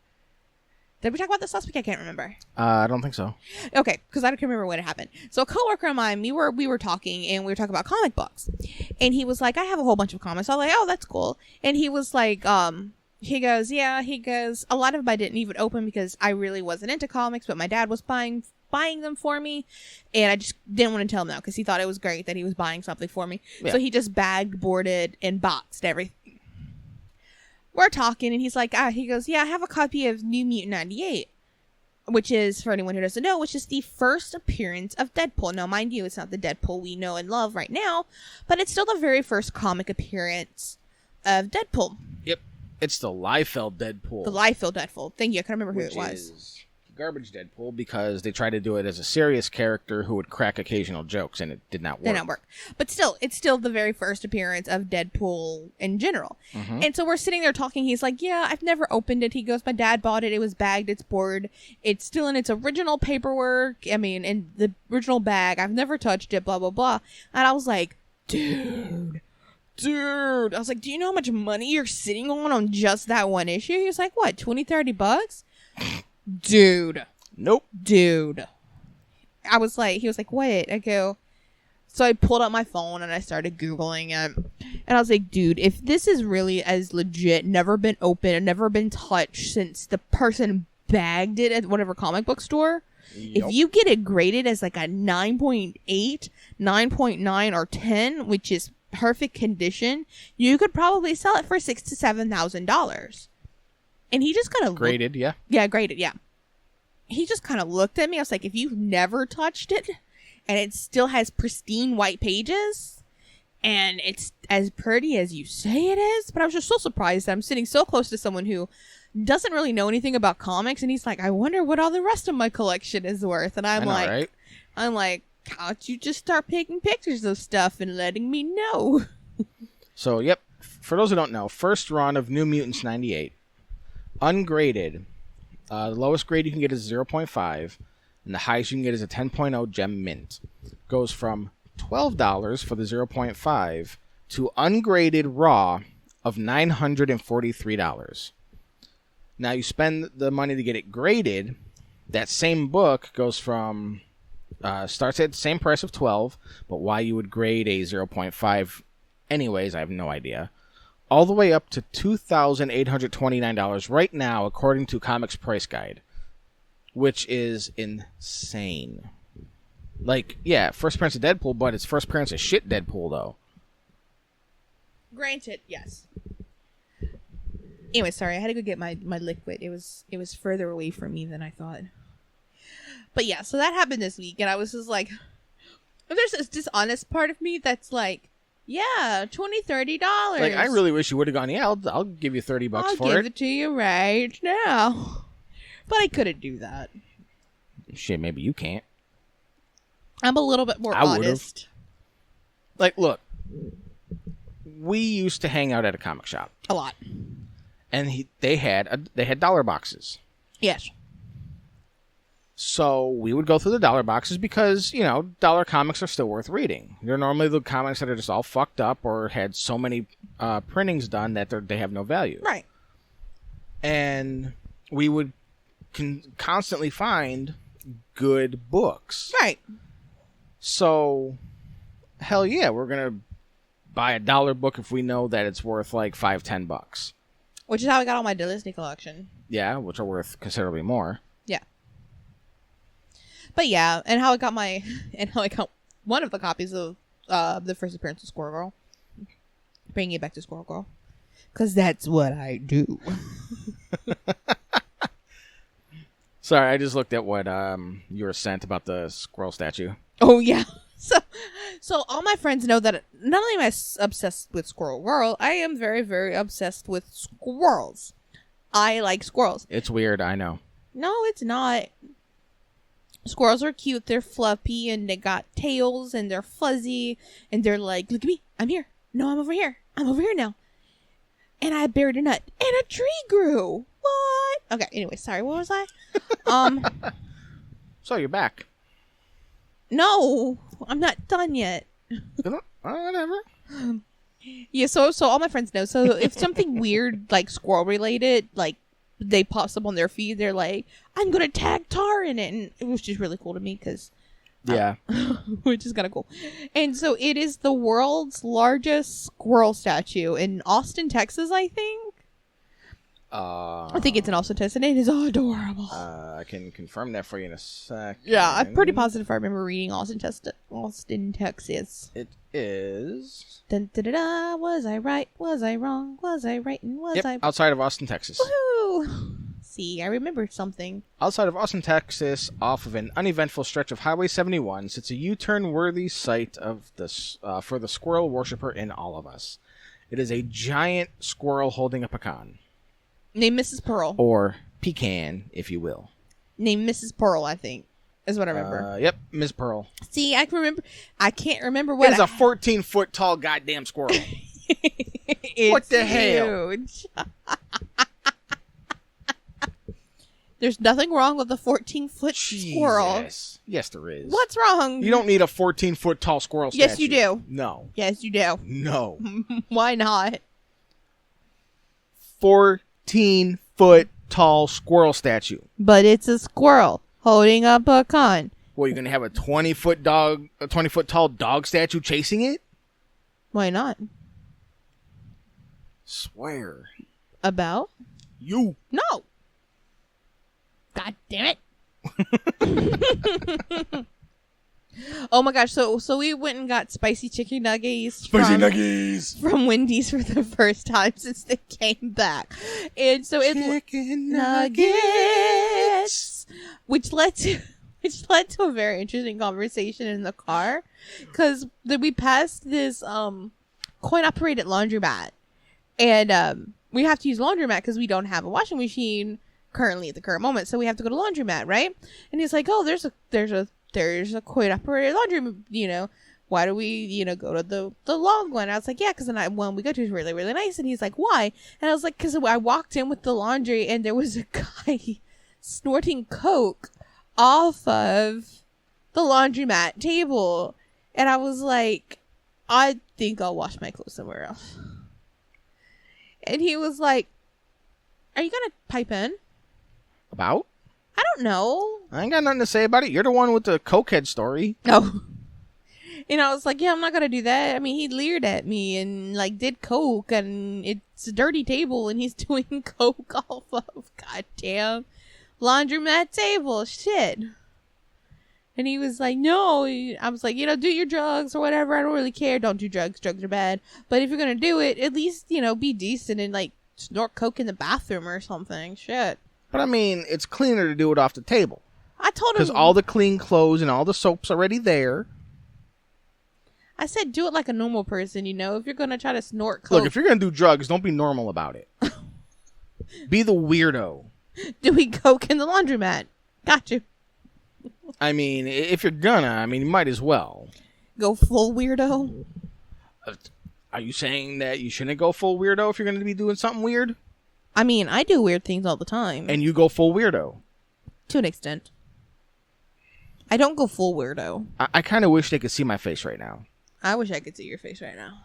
Did we talk about this last week? I can't remember.
I don't think so.
Okay, because I don't remember when it happened. So a coworker of mine, we were talking, and we were talking about comic books, and he was like, "I have a whole bunch of comics." I was like, "Oh, that's cool." And he was like, he goes, a lot of them I didn't even open because I really wasn't into comics, but my dad was buying them for me, and I just didn't want to tell him no because he thought it was great that he was buying something for me. Yeah. So he just bagged, boarded, and boxed everything. We're talking, and he's like, he goes, "Yeah, I have a copy of New Mutant 98, which is, for anyone who doesn't know, which is the first appearance of Deadpool. Now, mind you, it's not the Deadpool we know and love right now, but it's still the very first comic appearance of Deadpool."
Yep. It's the Liefeld Deadpool.
The Liefeld Deadpool. Thank you. I can't remember who it was.
Is garbage Deadpool because they tried to do it as a serious character who would crack occasional jokes, and it did not work.
But still, it's still the very first appearance of Deadpool in general. Mm-hmm. And so we're sitting there talking. He's like, "Yeah, I've never opened it." He goes, "My dad bought it. It was bagged. It's board. It's still in its original paperwork. I mean, in the original bag. I've never touched it, blah, blah, blah." And I was like, Dude. I was like, "Do you know how much money you're sitting on just that one issue?" He was like, "What, $20-$30? Dude.
Nope.
Dude." He was like, "What?" I go, so I pulled up my phone and I started Googling it. And I was like, dude, if this is really as legit, never been opened and never been touched since the person bagged it at whatever comic book store, if you get it graded as like a 9.8, 9.9, or 10, which is perfect condition, you could probably sell it for $6,000 to $7,000. And he just kind of
graded.
Graded. He just kind of looked at me. I was like, if you've never touched it and it still has pristine white pages and it's as pretty as you say it is. But I was just so surprised that I'm sitting so close to someone who doesn't really know anything about comics, and he's like, "I wonder what all the rest of my collection is worth." And I'm like, "How don't you just start taking pictures of stuff and letting me know?"
So, yep. For those who don't know, first run of New Mutants 98, ungraded. The lowest grade you can get is 0.5, and the highest you can get is a 10.0 gem mint. Goes from $12 for the 0.5 to ungraded raw of $943. Now you spend the money to get it graded. That same book goes from starts at the same price of $12, but why you would grade a 0.5 anyways, I have no idea. All the way up to $2,829 right now, according to Comics Price Guide, which is insane. Like, yeah, first appearance of Deadpool, but it's first appearance of shit Deadpool, though.
Granted, yes. Anyway, sorry, I had to go get my liquid. It was further away from me than I thought. But yeah, so that happened this week, and I was just like, there's this dishonest part of me that's like, yeah, $20-$30.
Like, I really wish you would have gone, yeah, I'll give you $30 for it.
I'll give it to you right now. But I couldn't do that.
Shit, maybe you can't.
I'm a little bit more honest.
Like, look, we used to hang out at a comic shop.
A lot.
And they had dollar boxes.
Yes.
So we would go through the dollar boxes because, you know, dollar comics are still worth reading. They're normally the comics that are just all fucked up or had so many printings done that they have no value.
Right.
And we would constantly find good books.
Right.
So, hell yeah, we're going to buy a $1 book if we know that it's worth like $5-10.
Which is how I got all my Disney collection.
Yeah, which are worth considerably more.
Yeah. But yeah, and how I got one of the copies of the first appearance of Squirrel Girl. Bringing it back to Squirrel Girl. Because that's what I do.
Sorry, I just looked at what you were sent about the squirrel statue.
Oh, yeah. So all my friends know that not only am I obsessed with Squirrel Girl, I am very, very obsessed with squirrels. I like squirrels.
It's weird, I know.
No, it's not. Squirrels are cute. They're fluffy, and they got tails, and they're fuzzy, and they're like, look at me. I'm here. No, I'm over here. I'm over here now. And I buried a nut, and a tree grew. What? Okay, anyway, sorry. What was I?
So you're back.
No, I'm not done yet.
Whatever.
Yeah, so all my friends know. So if something weird, like squirrel related, like they pops up on their feed, they're like, I'm going to tag Tar in it. And it was just really cool to me because...
Yeah.
Which is kind of cool. And so it is the world's largest squirrel statue in Austin, Texas, I think. I think it's in Austin, Texas, and it is adorable.
I can confirm that for you in a sec.
Yeah, I'm pretty positive I remember reading Austin, Texas.
It is...
Dun, da, da, da. Was I right? Was I wrong? Was I right? And was I...
outside of Austin, Texas.
Woohoo! See, I remembered something.
Outside of Austin, Texas, off of an uneventful stretch of Highway 71, sits a U-turn-worthy site of for the squirrel worshiper in all of us. It is a giant squirrel holding a pecan.
Named Mrs. Pearl.
Or pecan, if you will.
Named Mrs. Pearl, I think, is what I remember.
Yep, Ms. Pearl.
See, I can't remember what...
It is a 14-foot tall goddamn squirrel. What the hell?
Huge. There's nothing wrong with a 14-foot squirrel.
Yes, there is.
What's wrong?
You don't need a 14-foot tall squirrel statue.
Yes, you do.
No.
Yes, you do.
No.
Why not?
14-foot tall squirrel statue.
But it's a squirrel holding a pecan.
Well, you're gonna have a 20-foot tall dog statue chasing it?
Why not?
Swear.
About?
You.
No. God damn it. Oh my gosh, so we went and got spicy chicken nuggets. From Wendy's for the first time since they came back. And so it's
chicken
nuggets, which led to a very interesting conversation in the car, cuz we passed this coin operated laundromat, and we have to use laundromat cuz we don't have a washing machine currently at the current moment, so we have to go to laundromat, right? And he's like, "Oh, there's a coin operated laundry, why do we, go to the long one?" I was like, yeah, because the one we go to is really, really nice. And he's like, why? And I was like, because I walked in with the laundry and there was a guy snorting coke off of the laundromat table. And I was like, I think I'll wash my clothes somewhere else. And he was like, are you going to pipe in?
About?
I don't know.
I ain't got nothing to say about it. You're the one with the cokehead story.
Oh. And I was like, yeah, I'm not going to do that. I mean, he leered at me and, did coke, and it's a dirty table, and he's doing coke off of goddamn laundromat table. Shit. And he was like, no. I was like, do your drugs or whatever. I don't really care. Don't do drugs. Drugs are bad. But if you're going to do it, at least, be decent and, snort coke in the bathroom or something. Shit.
But, I mean, it's cleaner to do it off the table.
I told him.
Because all the clean clothes and all the soap's already there.
I said do it like a normal person, if you're going to try to snort coke.
Look, if you're going to do drugs, don't be normal about it. Be the weirdo.
Doing coke in the laundromat. Got you.
I mean, if you're gonna, you might as well.
Go full weirdo?
Are you saying that you shouldn't go full weirdo if you're going to be doing something weird?
I mean, I do weird things all the time.
And you go full weirdo?
To an extent. I don't go full weirdo.
I kind of wish they could see my face right now.
I wish I could see your face right now.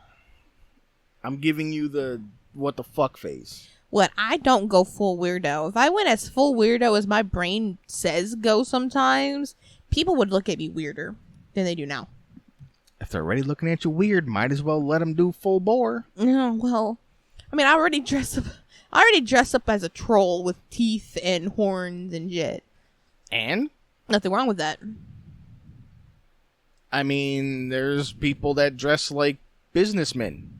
I'm giving you the what the fuck face.
What, I don't go full weirdo. If I went as full weirdo as my brain says go sometimes, people would look at me weirder than they do now.
If they're already looking at you weird, might as well let them do full bore.
Yeah, well, I mean, I already dress up as a troll with teeth and horns and shit.
And?
Nothing wrong with that.
I mean, there's people that dress like businessmen.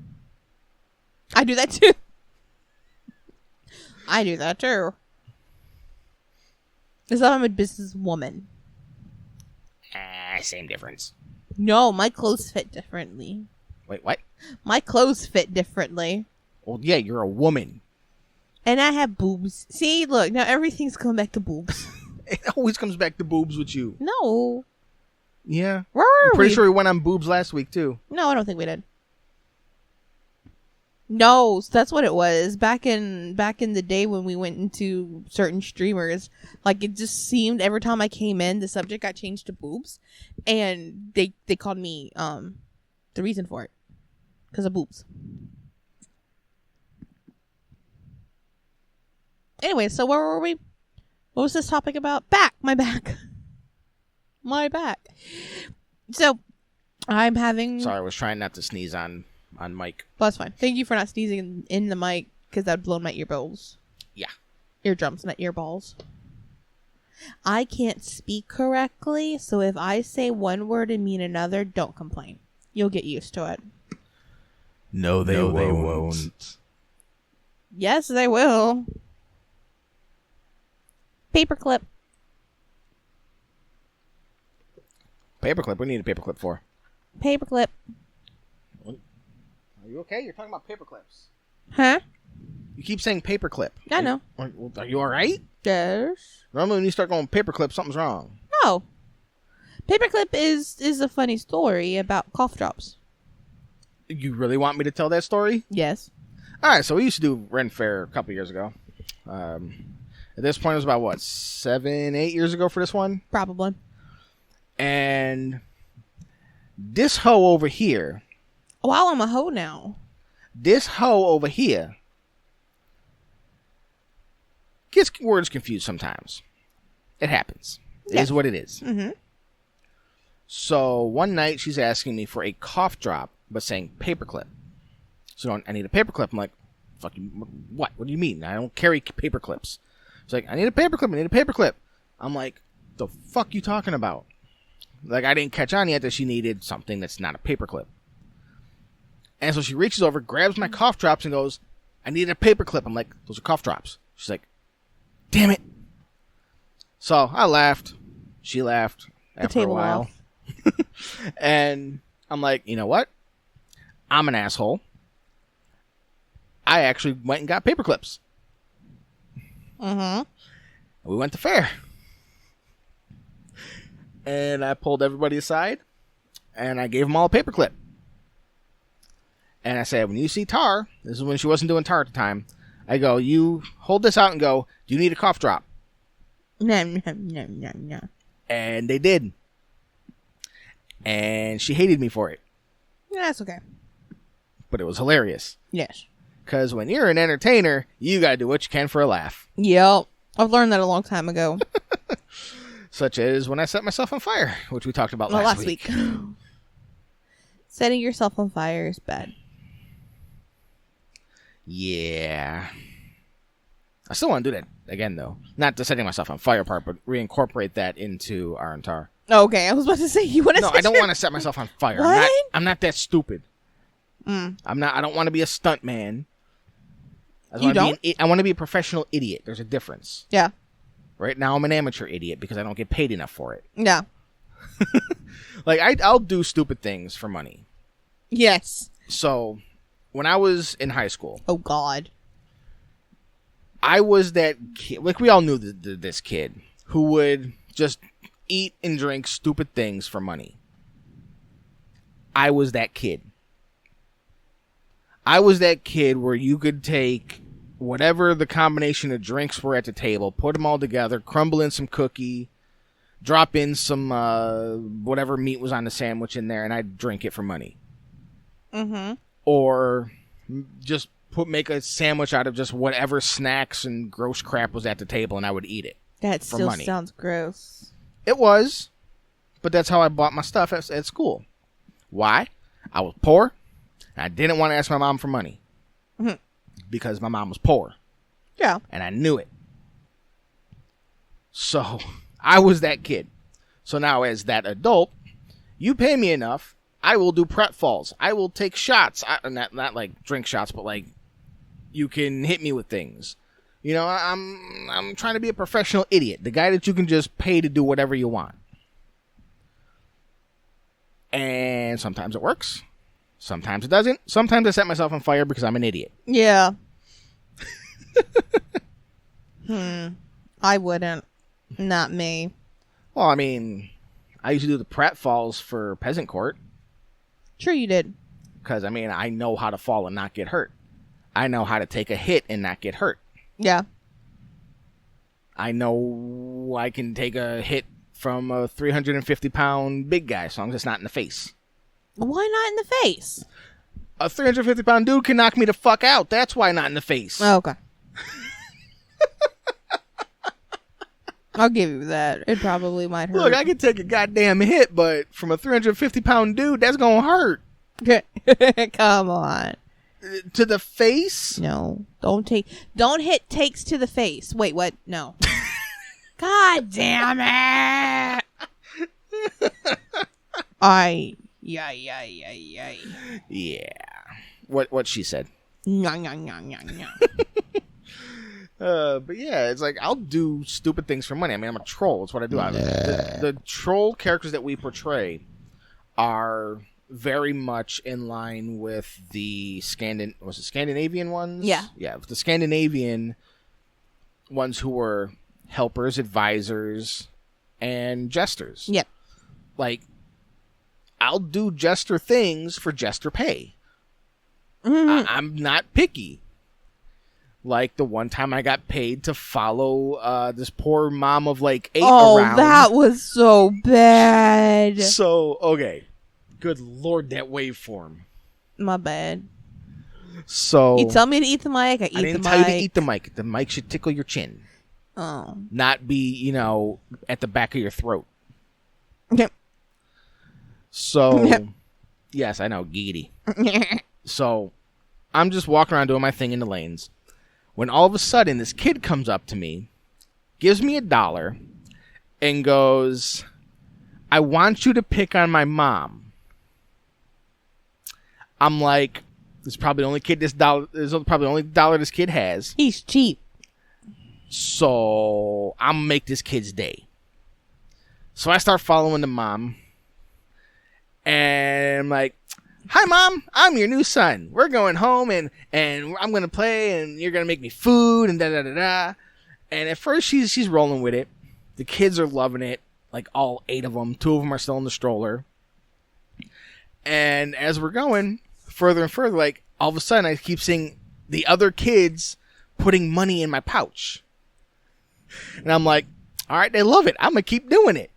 I do that too. I do that too. It's not I'm a businesswoman.
Same difference.
No, my clothes fit differently.
Wait, what?
My clothes fit differently.
Well, yeah, you're a woman.
And I have boobs. See, look, now everything's coming back to boobs.
It always comes back to boobs with you.
No.
Yeah.
Where were
I'm pretty
we?
sure we went on boobs last week, too.
No, I don't think we did. No, that's what it was. Back in the day when we went into certain streamers, like it just seemed every time I came in, the subject got changed to boobs, and they called me the reason for it because of boobs. Anyway, so where were we? What was this topic about? My back. So I'm having.
Sorry, I was trying not to sneeze on mic.
Well, that's fine. Thank you for not sneezing in the mic, because that would blow my earballs.
Yeah.
Eardrums, not earballs. I can't speak correctly, so if I say one word and mean another, don't complain. You'll get used to it.
No, they won't.
Yes, they will. Paperclip.
Paperclip? What do you need a paperclip for?
Paperclip.
Are you okay? You're talking about paperclips.
Huh?
You keep saying paperclip.
I know.
Are you alright?
Yes.
Normally when you start going paperclip, something's wrong.
No. Paperclip is a funny story about cough drops.
You really want me to tell that story?
Yes.
Alright, so we used to do Ren Fair a couple years ago. At this point, it was about, 7-8 years ago for this one?
Probably.
And this hoe over here...
Wow, I'm a hoe now.
This hoe over here gets words confused sometimes. It happens. It is what it is.
Mm-hmm.
So one night she's asking me for a cough drop, but saying paperclip. So I need a paperclip. I'm like, fuck you, what? What do you mean? I don't carry paperclips. She's like, I need a paperclip. I'm like, the fuck you talking about? Like, I didn't catch on yet that she needed something that's not a paperclip. And so she reaches over, grabs my cough drops, and goes, I need a paperclip. I'm like, those are cough drops. She's like, damn it. So I laughed. She laughed after a while. And I'm like, you know what? I'm an asshole. I actually went and got paperclips.
Mm-hmm.
We went to fair. And I pulled everybody aside, and I gave them all a paperclip. And I said, when you see Tar, this is when she wasn't doing Tar at the time, I go, you hold this out and go, do you need a cough drop?
No.
And they did. And she hated me for it.
Yeah, that's okay.
But it was hilarious.
Yes.
Because when you're an entertainer, you gotta do what you can for a laugh.
Yep. I've learned that a long time ago.
Such as when I set myself on fire, which we talked about last week.
Setting yourself on fire is bad.
Yeah. I still want to do that again, though. Not the setting myself on fire part, but reincorporate that into Tar.
Okay, I was about to say, you want to
No, I don't want to set myself on fire.
What?
I'm not that stupid.
Mm.
I don't want to be a stunt man.
You don't?
I want to be a professional idiot. There's a difference.
Yeah.
Right now, I'm an amateur idiot because I don't get paid enough for it.
Yeah.
Like, I'll do stupid things for money.
Yes.
So, when I was in high school...
Oh, God.
I was that kid... Like, we all knew this kid who would just eat and drink stupid things for money. I was that kid. I was that kid where you could take whatever the combination of drinks were at the table, put them all together, crumble in some cookie, drop in some whatever meat was on the sandwich in there, and I'd drink it for money.
Mm-hmm.
Or just make a sandwich out of just whatever snacks and gross crap was at the table, and I would eat it.
That still sounds gross.
It was, but that's how I bought my stuff at school. Why? I was poor, and I didn't want to ask my mom for money. Mm-hmm. Because my mom was poor.
Yeah.
And I knew it. So, I was that kid. So now as that adult, you pay me enough, I will do pratfalls. I will take shots. Not like drink shots, but like you can hit me with things. You know, I'm trying to be a professional idiot. The guy that you can just pay to do whatever you want. And sometimes it works. Sometimes it doesn't. Sometimes I set myself on fire because I'm an idiot.
Yeah. I wouldn't. Not me.
Well, I mean, I used to do the pratfalls for peasant court.
Sure you did.
Because, I mean, I know how to fall and not get hurt. I know how to take a hit and not get hurt.
Yeah.
I know I can take a hit from a 350-pound big guy as long as it's not in the face.
Why not in the face?
A 350-pound dude can knock me the fuck out. That's why not in the face.
Oh, okay. I'll give you that. It probably might hurt.
Look, I can take a goddamn hit, but from a 350-pound dude, that's gonna hurt.
Come on.
To the face?
No. Don't hit takes to the face. Wait, what? No. God damn it.
Yeah. What she said. But yeah, it's like I'll do stupid things for money. I mean, I'm a troll. That's what I do. The troll characters that we portray are very much in line with the Scandinavian ones?
Yeah.
Yeah, the Scandinavian ones who were helpers, advisors, and jesters.
Yep.
Like, I'll do jester things for jester pay.
Mm-hmm.
I'm not picky. Like the one time I got paid to follow this poor mom of like 8 around.
Oh, that was so bad.
So, okay. Good Lord, that waveform.
My bad.
So
you tell me to eat the mic, I
didn't tell you to eat the mic. The mic should tickle your chin.
Oh.
Not be, at the back of your throat.
Yep.
So, yes, I know, giggity. So, I'm just walking around doing my thing in the lanes. When all of a sudden, this kid comes up to me, gives me $1, and goes, I want you to pick on my mom. I'm like, this is probably the only $1 this kid has.
He's cheap.
So, I'm going to make this kid's day. So, I start following the mom. And I'm like, hi, Mom. I'm your new son. We're going home, and I'm going to play, and you're going to make me food, and da-da-da-da. And at first, she's rolling with it. The kids are loving it, like all 8 of them. 2 of them are still in the stroller. And as we're going further and further, like, all of a sudden, I keep seeing the other kids putting money in my pouch. And I'm like, all right, they love it. I'm going to keep doing it.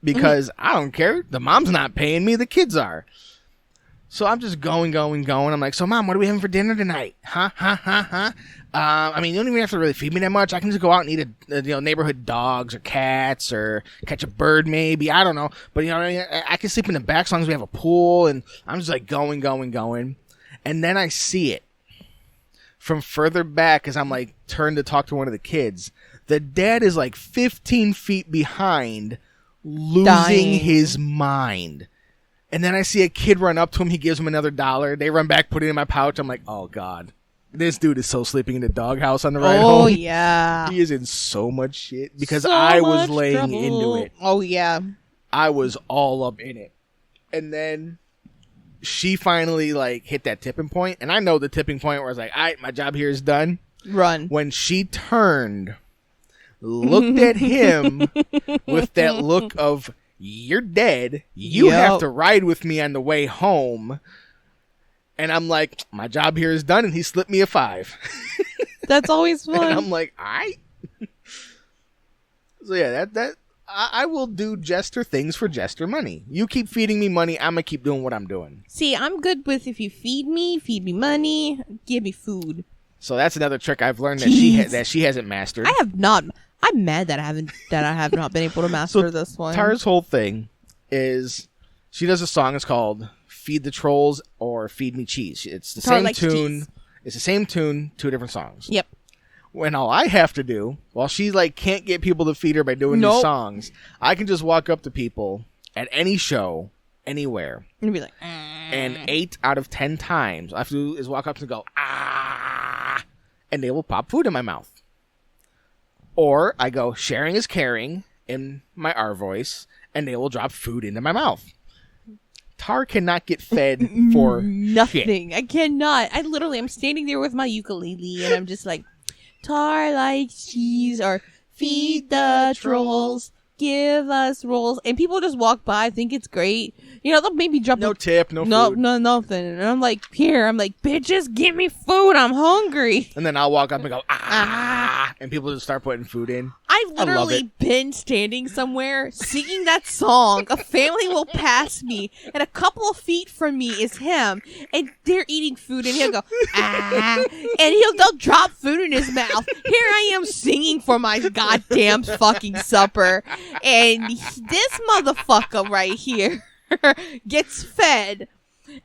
Because I don't care. The mom's not paying me. The kids are. So I'm just going. I'm like, so Mom, what are we having for dinner tonight? Huh? I mean, you don't even have to really feed me that much. I can just go out and eat neighborhood dogs or cats or catch a bird maybe. I don't know. But, I can sleep in the back as long as we have a pool. And I'm just like going. And then I see it from further back as I'm like turned to talk to one of the kids. The dad is like 15 feet behind, losing his mind. And then I see a kid run up to him. He gives him another $1. They run back, put it in my pouch. I'm like, oh, God. This dude is so sleeping in the doghouse on the ride home.
Oh, yeah.
He is in so much shit because I was laying into it.
Oh, yeah.
I was all up in it. And then she finally, like, hit that tipping point. And I know the tipping point where I was like, all right, my job here is done.
Run.
When she turned, looked at him with that look of, you're dead. You have to ride with me on the way home. And I'm like, my job here is done. And he slipped me a $5.
That's always fun.
And I'm like, all right. So yeah, I will do jester things for jester money. You keep feeding me money, I'm gonna keep doing what I'm doing.
See, I'm good with if you feed me money, give me food.
So that's another trick I've learned that she hasn't mastered.
I have not. I'm mad that I have not been able to master this one.
Tara's whole thing is she does a song. It's called "Feed the Trolls" or "Feed Me Cheese." It's the same tune. Cheese. It's the same tune, 2 different songs.
Yep.
When all I have to do, while she can't get people to feed her by doing these songs, I can just walk up to people at any show, anywhere,
and be like,
and 8 out of 10 times, all I have to do is walk up and go, ah, and they will pop food in my mouth. Or I go, sharing is caring, in my R voice, and they will drop food into my mouth. Tar cannot get fed for
nothing.
Shit.
I cannot. I'm standing there with my ukulele, and I'm just like, Tar likes cheese, or feed the trolls, give us rolls. And people just walk by, think it's great. They'll maybe drop
no tip, no food.
No, nothing. And I'm like, bitches, give me food. I'm hungry.
And then I'll walk up and go, ah, and people just start putting food in.
I've literally been standing somewhere singing that song. A family will pass me, and a couple of feet from me is him, and they're eating food, and he'll go, ah, and they'll drop food in his mouth. Here I am singing for my goddamn fucking supper, and this motherfucker right here gets fed,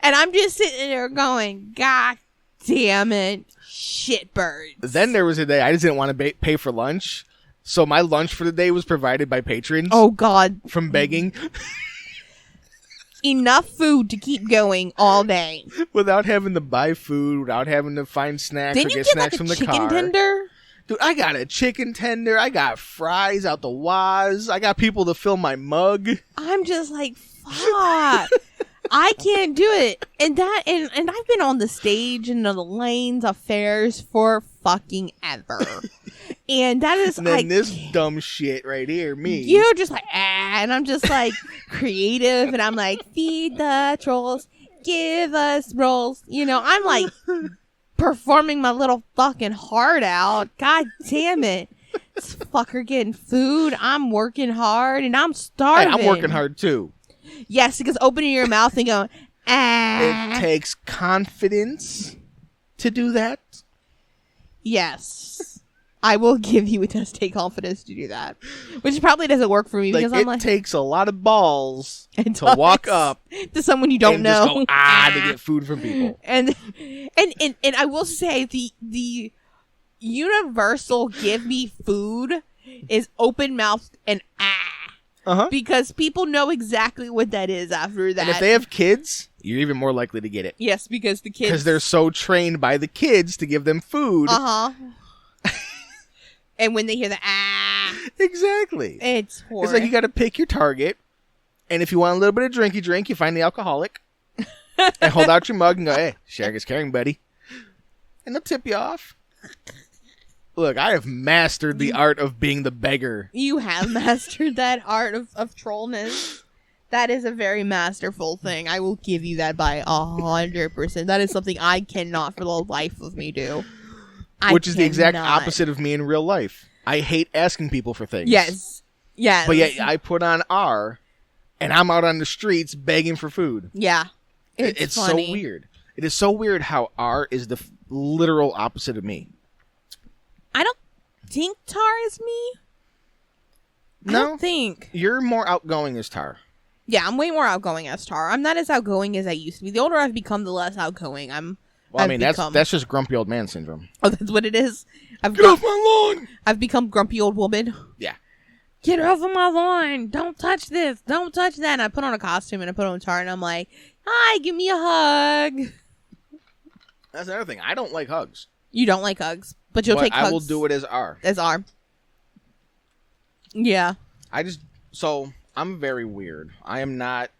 and I'm just sitting there going, God damn it, shitbirds.
Then there was a day I just didn't want to pay for lunch, so my lunch for the day was provided by patrons.
Oh God,
from begging.
Enough food to keep going all day
without having to buy food, without having to find snacks.
Didn't
or get
you get
snacks from the car.
Chicken tender?
Dude, I got a chicken tender. I got fries out the waz. I got people to fill my mug.
I'm just like, fuck. I can't do it. And I've been on the stage and on the lanes of fairs for fucking ever. And that is
and this dumb shit right here, me.
You're just like, and I'm just like creative, and I'm like, feed the trolls, give us rolls. I'm like performing my little fucking heart out. God damn it. This fucker getting food. I'm working hard, and I'm starving.
Hey, I'm working hard too.
Yes, because opening your mouth and going, ah.
It takes confidence to do that.
Yes. I will give you, it does take confidence to do that. Which probably doesn't work for me because
it takes a lot of balls to walk up
to someone you don't know.
Just go, to get food from people.
And I will say the universal give me food is open mouth and because people know exactly what that is after that.
And if they have kids, you're even more likely to get it.
Yes, because the kids...
Because they're so trained by the kids to give them food.
And when they hear the
Exactly.
It's horrible.
It's like you got to pick your target. And if you want a little bit of drinky drink, you find the alcoholic. And hold out your mug and go, hey, sharing is caring, buddy. And they'll tip you off. Look, I have mastered the art of being the beggar.
You have mastered that art of trollness. That is a very masterful thing. I will give you that by 100%. That is something I cannot for the life of me do.
Which is the exact opposite of me in real life. I hate asking people for things.
Yes.
But yet I put on R, and I'm out on the streets begging for food.
Yeah.
It's so weird. It is so weird how R is the literal opposite of me.
I don't think Tar is me.
No.
I don't think.
You're more outgoing as Tar.
Yeah, I'm way more outgoing as Tar. I'm not as outgoing as I used to be. The older I've become, the less outgoing
that's just grumpy old man syndrome.
Oh, that's what it is?
Get off my lawn!
I've become grumpy old woman.
Yeah.
Get off of my lawn! Don't touch this! Don't touch that! And I put on a costume and I put on Tar and I'm like, hi, give me a hug!
That's another thing. I don't like hugs.
You don't like hugs, but you'll take hugs.
I will do it as R.
As R. Yeah.
So, I'm very weird. I am not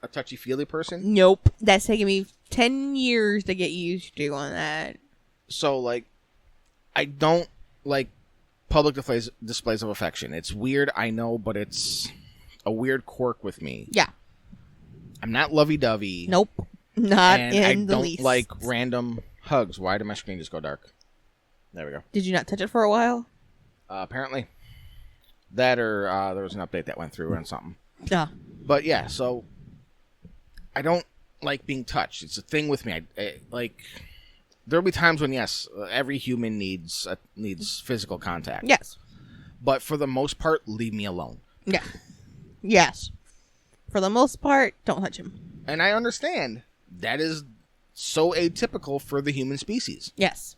a touchy-feely person.
Nope. That's taken me 10 years to get used to on that.
So, I don't like public displays of affection. It's weird, I know, but it's a weird quirk with me.
Yeah.
I'm not lovey-dovey.
Nope. Not in the
I
least.
don't like random hugs. Why did my screen just go dark? There we go.
Did you not touch it for a while?
Apparently. That or there was an update that went through and something.
Yeah.
But yeah, so I don't like being touched. It's a thing with me. There'll be times when, yes, every human needs physical contact.
Yes.
But for the most part, leave me alone.
Yeah. Yes. For the most part, don't touch him.
And I understand that is so atypical for the human species.
Yes.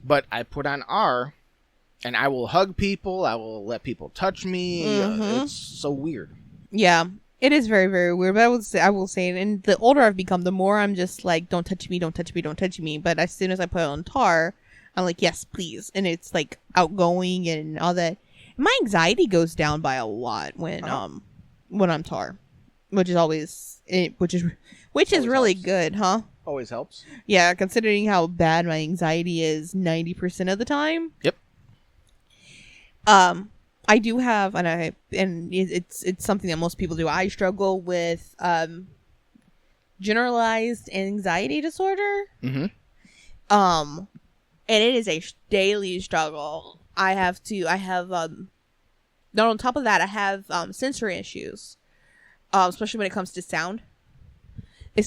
But I put on R, and I will hug people. I will let people touch me. It's so weird.
Yeah. It is very, very weird, but I will say, and the older I've become, the more I'm just like, don't touch me, don't touch me, don't touch me. But as soon as I put it on tar, I'm like, yes, please. And it's like outgoing and all that. My anxiety goes down by a lot when I'm tar, which is always, which is really
helps.
Good, huh?
Always helps.
Yeah, considering how bad my anxiety is 90% of the time.
Yep.
I do have, and it's something that most people do. I struggle with generalized anxiety disorder.
Mm-hmm.
And it is a daily struggle. Not on top of that, I have sensory issues, especially when it comes to sound. Which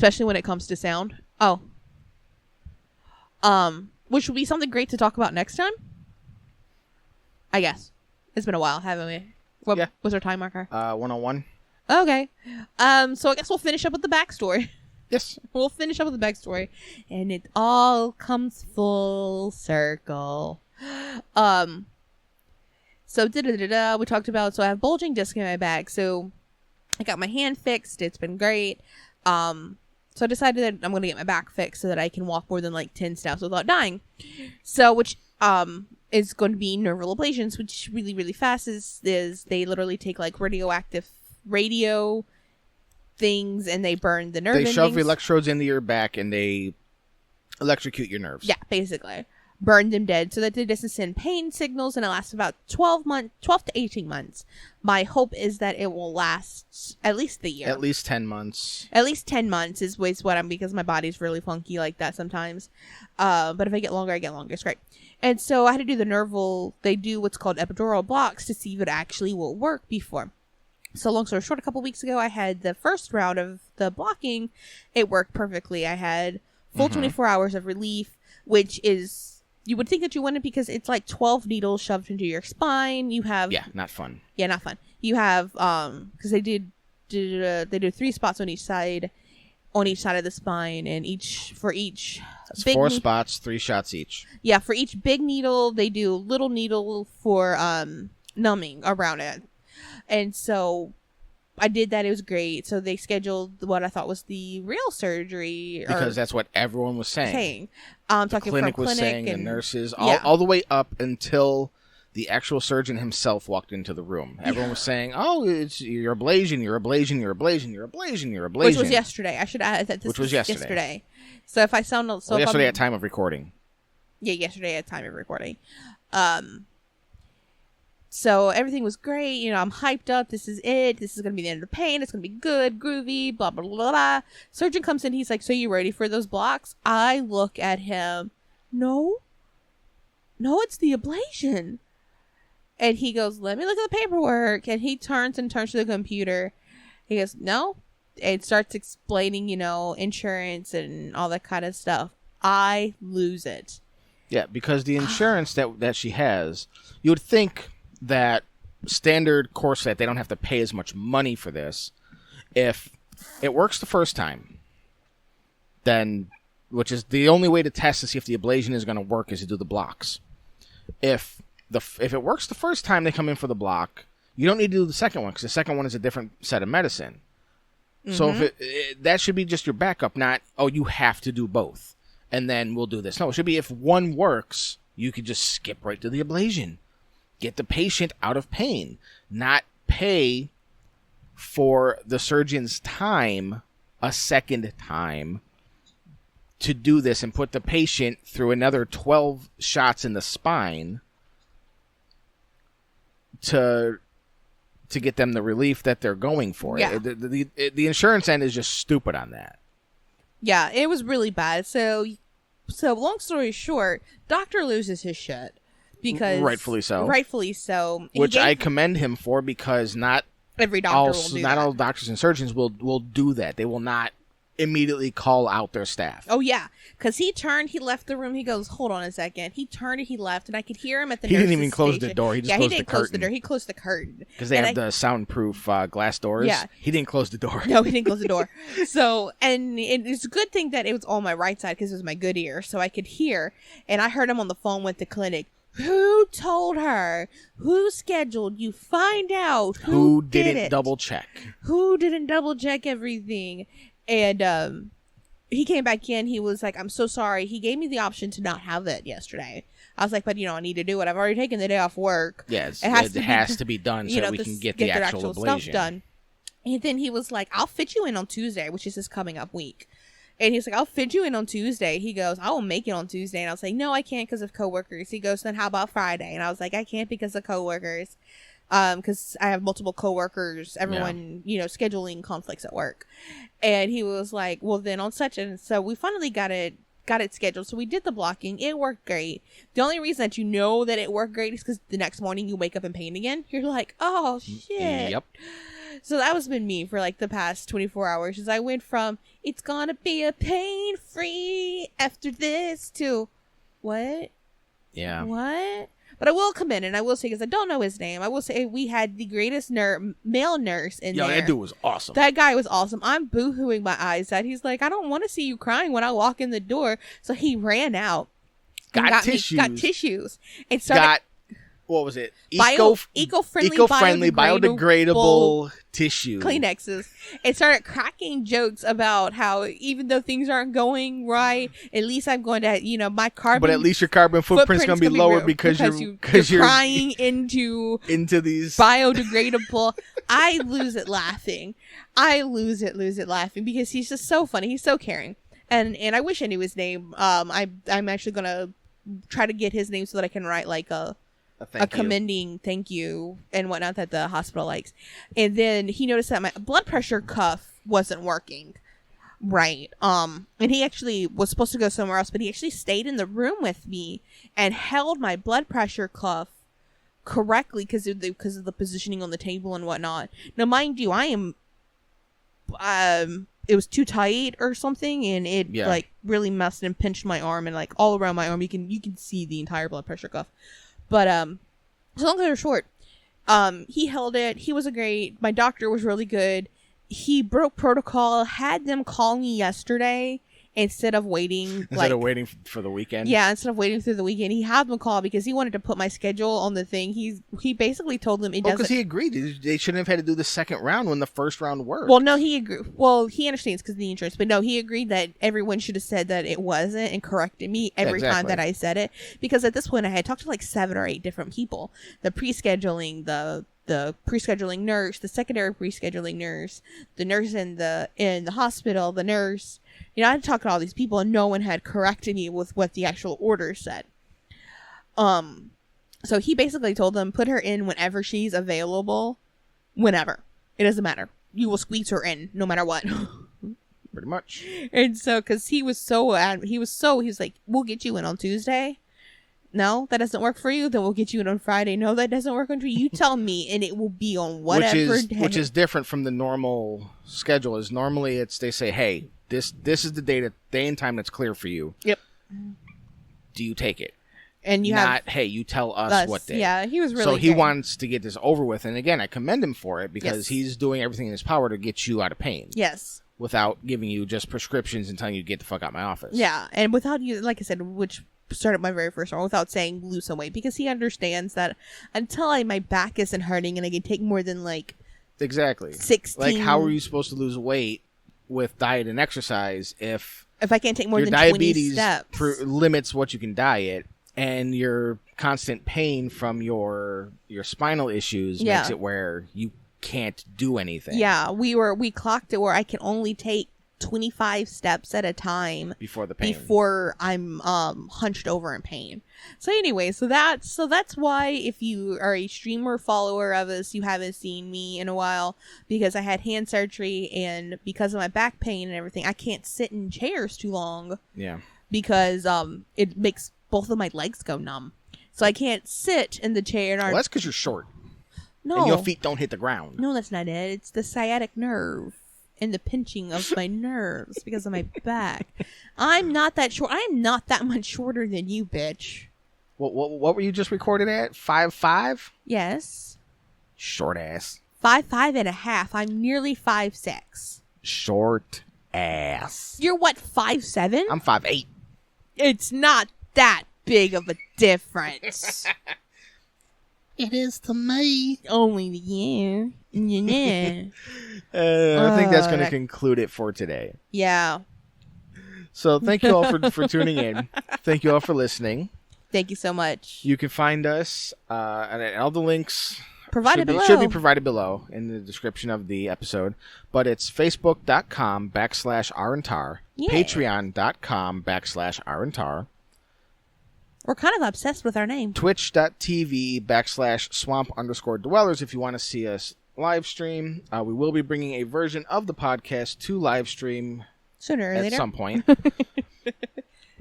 would be something great to talk about next time. I guess. It's been a while, haven't we? What's our time marker?
101.
Okay. So I guess we'll finish up with the backstory.
Yes.
We'll finish up with the backstory. And it all comes full circle. So we talked about, so I have bulging disc in my back. So I got my hand fixed. It's been great. So I decided that I'm going to get my back fixed so that I can walk more than like 10 steps without dying. So, which, is going to be neural ablations, which really, really fast is they literally take like radioactive radio things and they burn the nerve endings.
They shove electrodes into your back and they electrocute your nerves.
Yeah, basically. Burn them dead so that they doesn't send pain signals, and it lasts about 12 to 18 months. My hope is that it will last at least the year.
At least 10 months.
At least 10 months is what because my body's really funky like that sometimes. But if I get longer, It's great. And so I had to do they do what's called epidural blocks to see if it actually will work before. So long story short, a couple weeks ago, I had the first round of the blocking. It worked perfectly. I had full 24 hours of relief, which is, you would think that you wouldn't because it's like 12 needles shoved into your spine. You have...
Yeah, not fun.
Yeah, not fun. You have, because they did 3 spots on each side of the spine, and for each...
That's 4 spots, 3 shots each.
Yeah, for each big needle, they do little needle for numbing around it. And so I did that. It was great. So they scheduled what I thought was the real surgery.
Because that's what everyone was saying. The clinic was saying, and the nurses, all the way up until the actual surgeon himself walked into the room. Everyone was saying, oh, it's your ablation. Which
was yesterday. I should add that this was yesterday. So if I sound...
yesterday at time of recording.
Yeah, yesterday at time of recording. So everything was great. You know, I'm hyped up. This is it. This is going to be the end of the pain. It's going to be good, groovy, blah, blah, blah, blah. Surgeon comes in. He's like, so you ready for those blocks? I look at him. No, it's the ablation. And he goes, let me look at the paperwork. And he turns to the computer. He goes, no. And starts explaining, insurance and all that kind of stuff. I lose it.
Yeah, because the insurance that she has, you would think that standard course that they don't have to pay as much money for this. If it works the first time, then, which is the only way to test to see if the ablation is going to work is to do the blocks. If it works the first time they come in for the block, you don't need to do the second one because the second one is a different set of medicine. Mm-hmm. So that should be just your backup, not, oh, you have to do both and then we'll do this. No, it should be if one works, you could just skip right to the ablation. Get the patient out of pain, not pay for the surgeon's time a second time to do this and put the patient through another 12 shots in the spine to get them the relief that they're going for.
Yeah.
The insurance end is just stupid on that.
Yeah, it was really bad. So long story short, doctor loses his shit because
rightfully so.
Which
I commend him for, because not
every doctor will do that.
All doctors and surgeons will do that. They will not immediately call out their staff.
Oh yeah, because he turned, he left the room. He goes, "Hold on a second." He turned and he left, and I could hear him at the.
He didn't even close the door. He just closed the curtain.
Close the door. He closed the curtain
because they have the soundproof glass doors.
Yeah,
he didn't close the door.
No, he didn't close the door. So, and it's a good thing that it was on my right side because it was my good ear, so I could hear. And I heard him on the phone with the clinic. Who told her? Who scheduled? You find out who didn't
double check.
Who didn't double check everything? And he came back in. He was like, "I'm so sorry." He gave me the option to not have it yesterday. I was like, "But I need to do it. I've already taken the day off work.
Yes, it has to be done so we can get the actual ablation
stuff done." And then he was like, "I'll fit you in on Tuesday," which is this coming up week. And he's like, "I'll fit you in on Tuesday." He goes, "I will make it on Tuesday." And I was like, "No, I can't because of coworkers." He goes, "Then how about Friday?" And I was like, "I can't because of coworkers." Because I have multiple coworkers, everyone, scheduling conflicts at work. And he was like, "Well, then on such and so we finally got it scheduled." So we did the blocking. It worked great. The only reason that that it worked great is because the next morning you wake up in pain again. You're like, "Oh shit."
Yep.
So that was been me for like the past 24 hours. As I went from "it's gonna be a pain free after this" to what?
Yeah.
What? But I will come in and I will say, because I don't know his name, I will say we had the greatest male nurse in there.
That dude was awesome.
That guy was awesome. I'm boo-hooing my eyes out. He's like, "I don't want to see you crying when I walk in the door." So he ran out.
Got tissues.
And started...
What was it?
Eco-friendly,
biodegradable tissue.
Kleenexes. And started cracking jokes about how even though things aren't going right, at least I'm going to, my carbon...
But at least your carbon footprint's going to be lower because you're
crying into
these...
biodegradable... I lose it laughing. Because he's just so funny. He's so caring. And I wish I knew his name. I'm actually going to try to get his name so that I can write like a commending thank you and whatnot that the hospital likes. And then he noticed that my blood pressure cuff wasn't working right. And he actually was supposed to go somewhere else, but he actually stayed in the room with me and held my blood pressure cuff correctly because of the positioning on the table and whatnot. Now, mind you, I am it was too tight or something, and it like really messed and pinched my arm, and like all around my arm you can see the entire blood pressure cuff. But so long story short, he held it. He was my doctor was really good. He broke protocol, had them call me yesterday instead of waiting.
Instead of waiting for the weekend?
Yeah, instead of waiting through the weekend. He had them call because he wanted to put my schedule on the thing. He basically told them it doesn't...
because he agreed. They shouldn't have had to do the second round when the first round worked.
Well, no, he agreed. Well, he understands because of the insurance. But no, he agreed that everyone should have said that it wasn't and corrected me every time that I said it. Because at this point, I had talked to like 7 or 8 different people. The pre-scheduling, the pre-scheduling nurse, the secondary pre-scheduling nurse, the nurse in the hospital, the nurse... I had to talk to all these people, and no one had corrected me with what the actual order said. So he basically told them, put her in whenever she's available. Whenever. It doesn't matter. You will squeeze her in, no matter what.
Pretty much.
And so, because he was like, "We'll get you in on Tuesday." No, that doesn't work for you. Then we'll get you in on Friday. No, that doesn't work on you. You tell me, and it will be on whatever day.
Which is different from the normal schedule. Is normally they say, "Hey, this is the day and time that's clear for you.
Yep.
Do you take it?"
And you
hey, you tell us what day.
Yeah, he was really
so he wants to get this over with. And again, I commend him for it because he's doing everything in his power to get you out of pain.
Yes.
Without giving you just prescriptions and telling you to get the fuck out of my office.
Yeah, and without you, like I said, which started my very first one, without saying lose some weight, because he understands that until my back isn't hurting and I can take more than like 16.
Like, how are you supposed to lose weight with diet and exercise if
I can't take more than 20 steps?
Limits what you can diet, and your constant pain from your spinal issues makes it where you can't do anything.
Yeah, we clocked it where I can only take 25 steps at a time before I'm hunched over in pain. So anyway, so that's why if you are a streamer follower of us, you haven't seen me in a while, because I had hand surgery, and because of my back pain and everything, I can't sit in chairs too long.
Yeah.
Because it makes both of my legs go numb. So I can't sit in the chair.
Well, that's because you're short.
No.
And your feet don't hit the ground.
No, that's not it. It's the sciatic nerve and the pinching of my nerves because of my back. I'm not that short. I am not that much shorter than you, bitch.
What were you just recorded at? 5'5"?
Yes.
Short ass.
5'5.5". I'm nearly 5'6".
Short ass.
You're what, 5'7"?
I'm 5'8".
It's not that big of a difference.
It is to me.
Only to you. Yeah.
I think that's going to conclude it for today.
Yeah.
So thank you all for tuning in. Thank you all for listening.
Thank you so much.
You can find us, and all the links should be provided below in the description of the episode. But it's facebook.com/RandTar, patreon.com/RandTar.
We're kind of obsessed with our name.
Twitch.tv/swamp_dwellers if you want to see us live stream. We will be bringing a version of the podcast to live stream
sooner or later.
At some point. We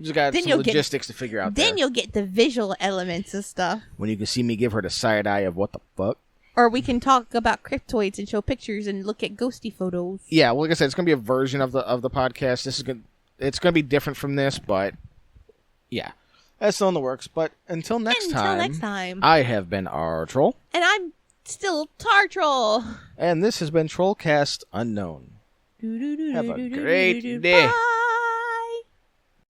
just got some logistics to figure out.
Then you'll get the visual elements of stuff.
When you can see me give her the side eye of what the fuck.
Or we can talk about cryptoids and show pictures and look at ghosty photos.
Yeah, well, like I said, it's going to be a version of the podcast. It's going to be different from this, but yeah. That's still in the works. But until next time, I have been R-Troll.
And I'm still Tar-Troll.
And this has been Trollcast Unknown. Have a great day.